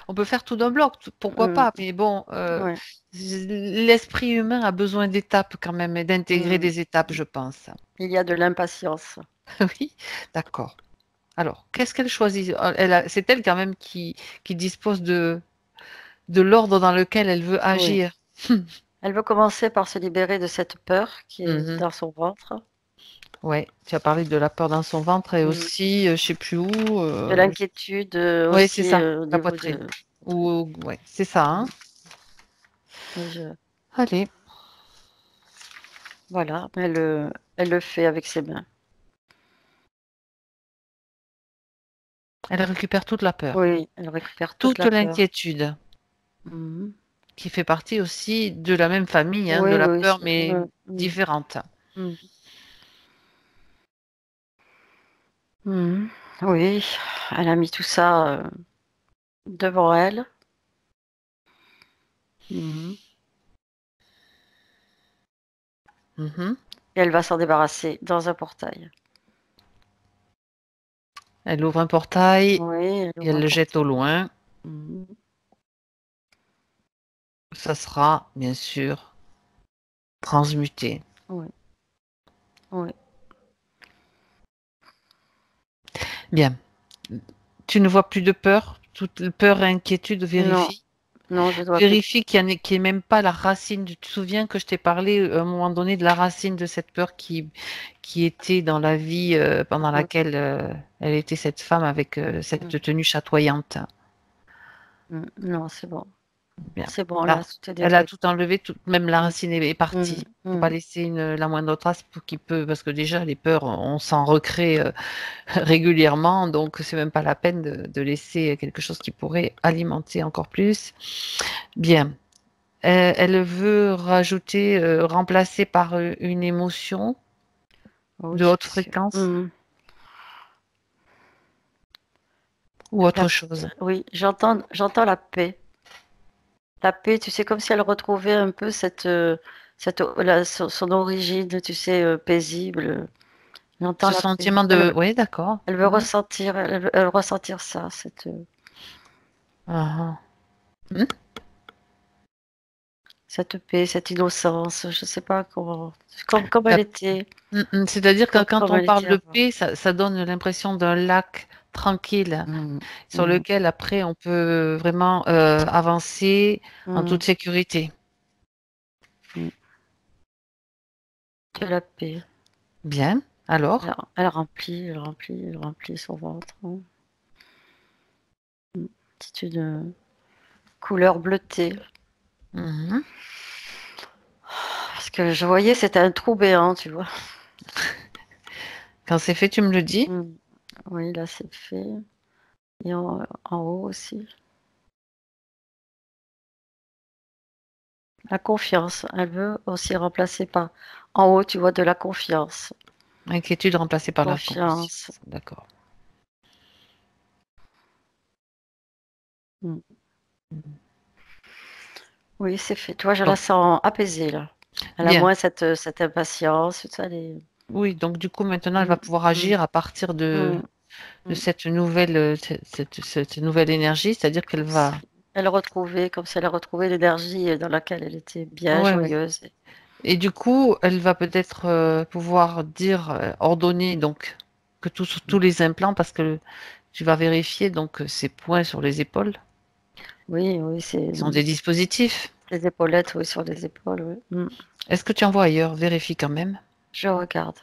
on peut faire tout d'un bloc, pourquoi pas. Mais bon, l'esprit humain a besoin d'étapes quand même et d'intégrer des étapes, je pense. Il y a de l'impatience. Oui, d'accord. Alors, qu'est-ce qu'elle choisit? C'est elle quand même qui dispose de l'ordre dans lequel elle veut agir. Elle veut commencer par se libérer de cette peur qui est dans son ventre. Oui, tu as parlé de la peur dans son ventre et aussi, je ne sais plus où. De l'inquiétude oui, aussi c'est ça, au la niveau poitrine. Ouais, c'est ça. Hein. Allez. Voilà, elle le fait avec ses mains. Elle récupère toute la peur. Oui, elle récupère toute l'inquiétude. Qui fait partie aussi de la même famille, de la peur, mais différente. Oui, elle a mis tout ça devant elle. Et elle va s'en débarrasser dans un portail. Elle ouvre un portail et elle le jette au loin. Ça sera, bien sûr, transmuté. Oui. Bien. Tu ne vois plus de peur? Toute peur et inquiétude, vérifie. Non, je dois vérifie qu'il n'y ait même pas la racine. Tu te souviens que je t'ai parlé à un moment donné de la racine de cette peur qui était dans la vie pendant laquelle elle était cette femme avec cette tenue chatoyante. Non, c'est bon. Bien. C'est bon, là, elle a tout enlevé, même la racine est partie. Il ne faut pas laisser la moindre trace parce que déjà les peurs, on s'en recrée régulièrement, donc c'est même pas la peine de laisser quelque chose qui pourrait alimenter encore plus. Bien. Elle veut rajouter, remplacer par une émotion de haute fréquence ou autre chose. Oui, j'entends la paix. La paix, tu sais, comme si elle retrouvait un peu son origine, tu sais, paisible. Ce sentiment de... Oui, d'accord. Elle veut ressentir, elle veut ressentir ça, cette paix, cette innocence, je ne sais pas comment elle était. C'est-à-dire que quand on parle de paix, ça donne l'impression d'un lac tranquille sur lequel après on peut vraiment avancer en toute sécurité. De la paix. Bien, alors elle remplit son ventre. C'est une couleur bleutée. Parce que je voyais, c'était un trou béant, tu vois. Quand c'est fait, tu me le dis? Oui, là, c'est fait. Et en haut aussi. La confiance. Elle veut aussi remplacer par en haut, tu vois, de la confiance. Inquiétude remplacée par la confiance. D'accord. Oui, c'est fait. Toi, je la sens apaisée, là. Elle a moins cette impatience. Oui, donc du coup, maintenant, elle va pouvoir agir à partir de de cette nouvelle énergie, c'est-à-dire qu'elle va... Elle retrouvait, comme si elle a retrouvé l'énergie dans laquelle elle était bien Ouais, ouais. joyeuse. Et du coup, elle va peut-être pouvoir dire, ordonner donc que tous les implants, parce que tu vas vérifier donc ces points sur les épaules Oui, oui, c'est sont des dispositifs. les épaulettes, oui, sur les épaules, oui. Est-ce que tu en vois ailleurs? Vérifie quand même. Je regarde.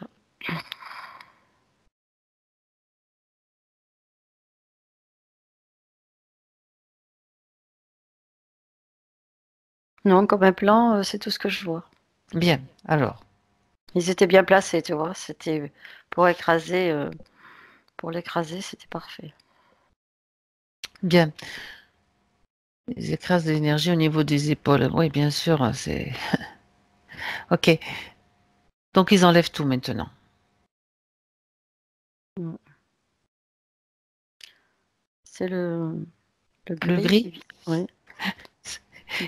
Non, comme implant, c'est tout ce que je vois. Bien, alors. Ils étaient bien placés, tu vois. C'était pour écraser, pour l'écraser, c'était parfait. Bien. Ils écrasent de l'énergie au niveau des épaules. Oui, bien sûr, c'est... Ok. Donc, ils enlèvent tout maintenant. C'est le Le gris. gris? Oui.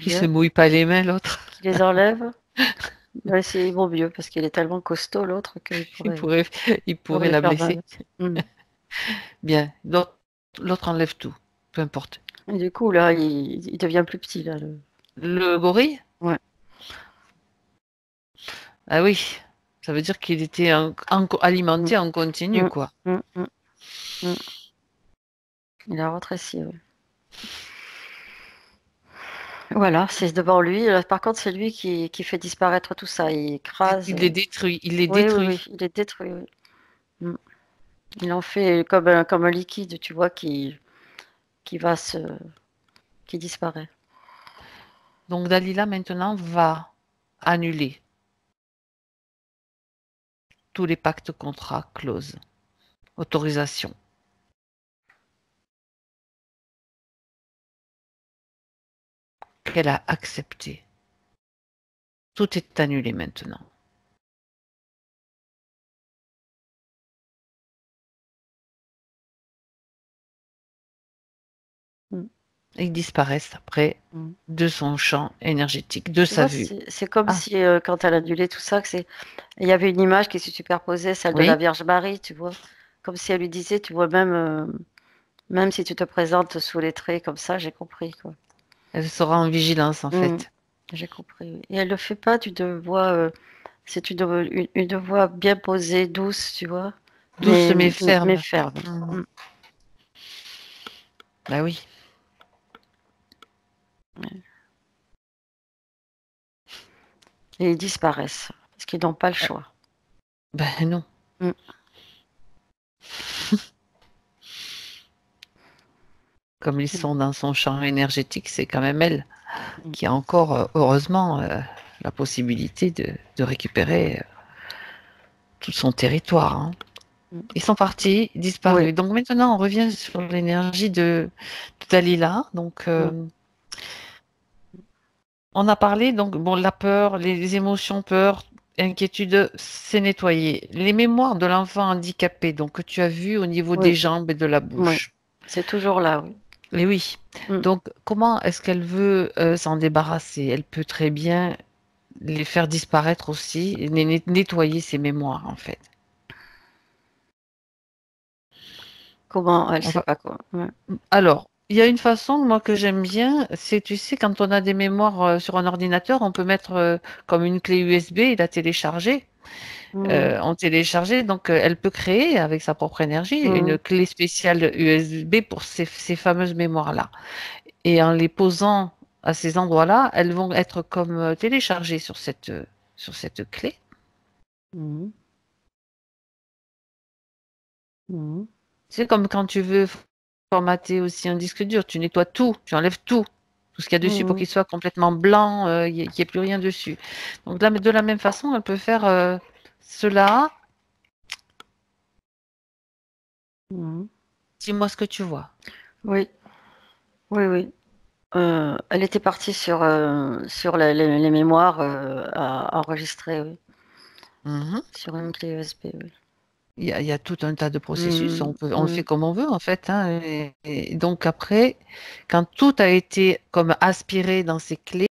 Il se mouille pas les mains, l'autre. Qui les enlève. Ouais, il vaut mieux parce qu'il est tellement costaud, l'autre, qu'il Il pourrait pourrait la faire blesser. mal. Bien. L'autre enlève tout. Peu importe. Et du coup, là, il devient plus petit, là. Le gorille? Ouais. Ah oui. Ça veut dire qu'il était alimenté en continu, quoi. Il a rétréci, oui. Voilà, c'est devant lui. Par contre, c'est lui qui fait disparaître tout ça. Il écrase. Il les détruit. Il les Oui, détruit. oui, il est détruit, oui. Il en fait comme un liquide, tu vois, qui disparaît. Donc Dalila maintenant va annuler tous les pactes, contrats, clauses, autorisations qu'elle a acceptées. Tout est annulé maintenant. Et ils disparaissent après de son champ énergétique, de sa vue. C'est comme si, quand elle annulait tout ça, il y avait une image qui se superposait, celle de Oui. la Vierge Marie, tu vois. Comme si elle lui disait, tu vois, même si tu te présentes sous les traits comme ça, j'ai compris, quoi. Elle sera en vigilance, en fait. J'ai compris, oui. Et elle le fait pas d'une voix, c'est une voix bien posée, douce, tu vois. Douce mais ferme. Mais ferme. Bah oui. Et ils disparaissent, parce qu'ils n'ont pas le choix. Ben non. Comme ils sont dans son champ énergétique, c'est quand même elle qui a encore, heureusement, la possibilité de récupérer tout son territoire. Hein. Ils sont partis, disparus. Oui. Donc maintenant, on revient sur l'énergie de Dalila. Donc, on a parlé, donc, bon, la peur, les émotions, peur, inquiétude, c'est nettoyé. Les mémoires de l'enfant handicapé, donc, que tu as vu au niveau des jambes et de la bouche. Oui. C'est toujours là, oui. Et oui. Donc, comment est-ce qu'elle veut s'en débarrasser? Elle peut très bien les faire disparaître aussi, et nettoyer ses mémoires, en fait. Comment? Elle ne sait pas quoi. Ouais. Alors, il y a une façon, moi, que j'aime bien, c'est, tu sais, quand on a des mémoires sur un ordinateur, on peut mettre comme une clé USB et la télécharger. En télécharger, donc elle peut créer avec sa propre énergie une clé spéciale USB pour ces fameuses mémoires-là. Et en les posant à ces endroits-là, elles vont être comme téléchargées sur cette clé. C'est comme quand tu veux formater aussi un disque dur, tu nettoies tout, tu enlèves tout ce qu'il y a dessus pour qu'il soit complètement blanc, qu'il n'y ait plus rien dessus. Donc là, de la même façon, elle peut faire cela. Dis-moi ce que tu vois. Oui, oui, oui. Elle était partie sur les mémoires à enregistrer, oui. Sur une clé USB, oui. Il y a tout un tas de processus, on le fait comme on veut en fait. Hein, et donc après, quand tout a été comme aspiré dans ces clés,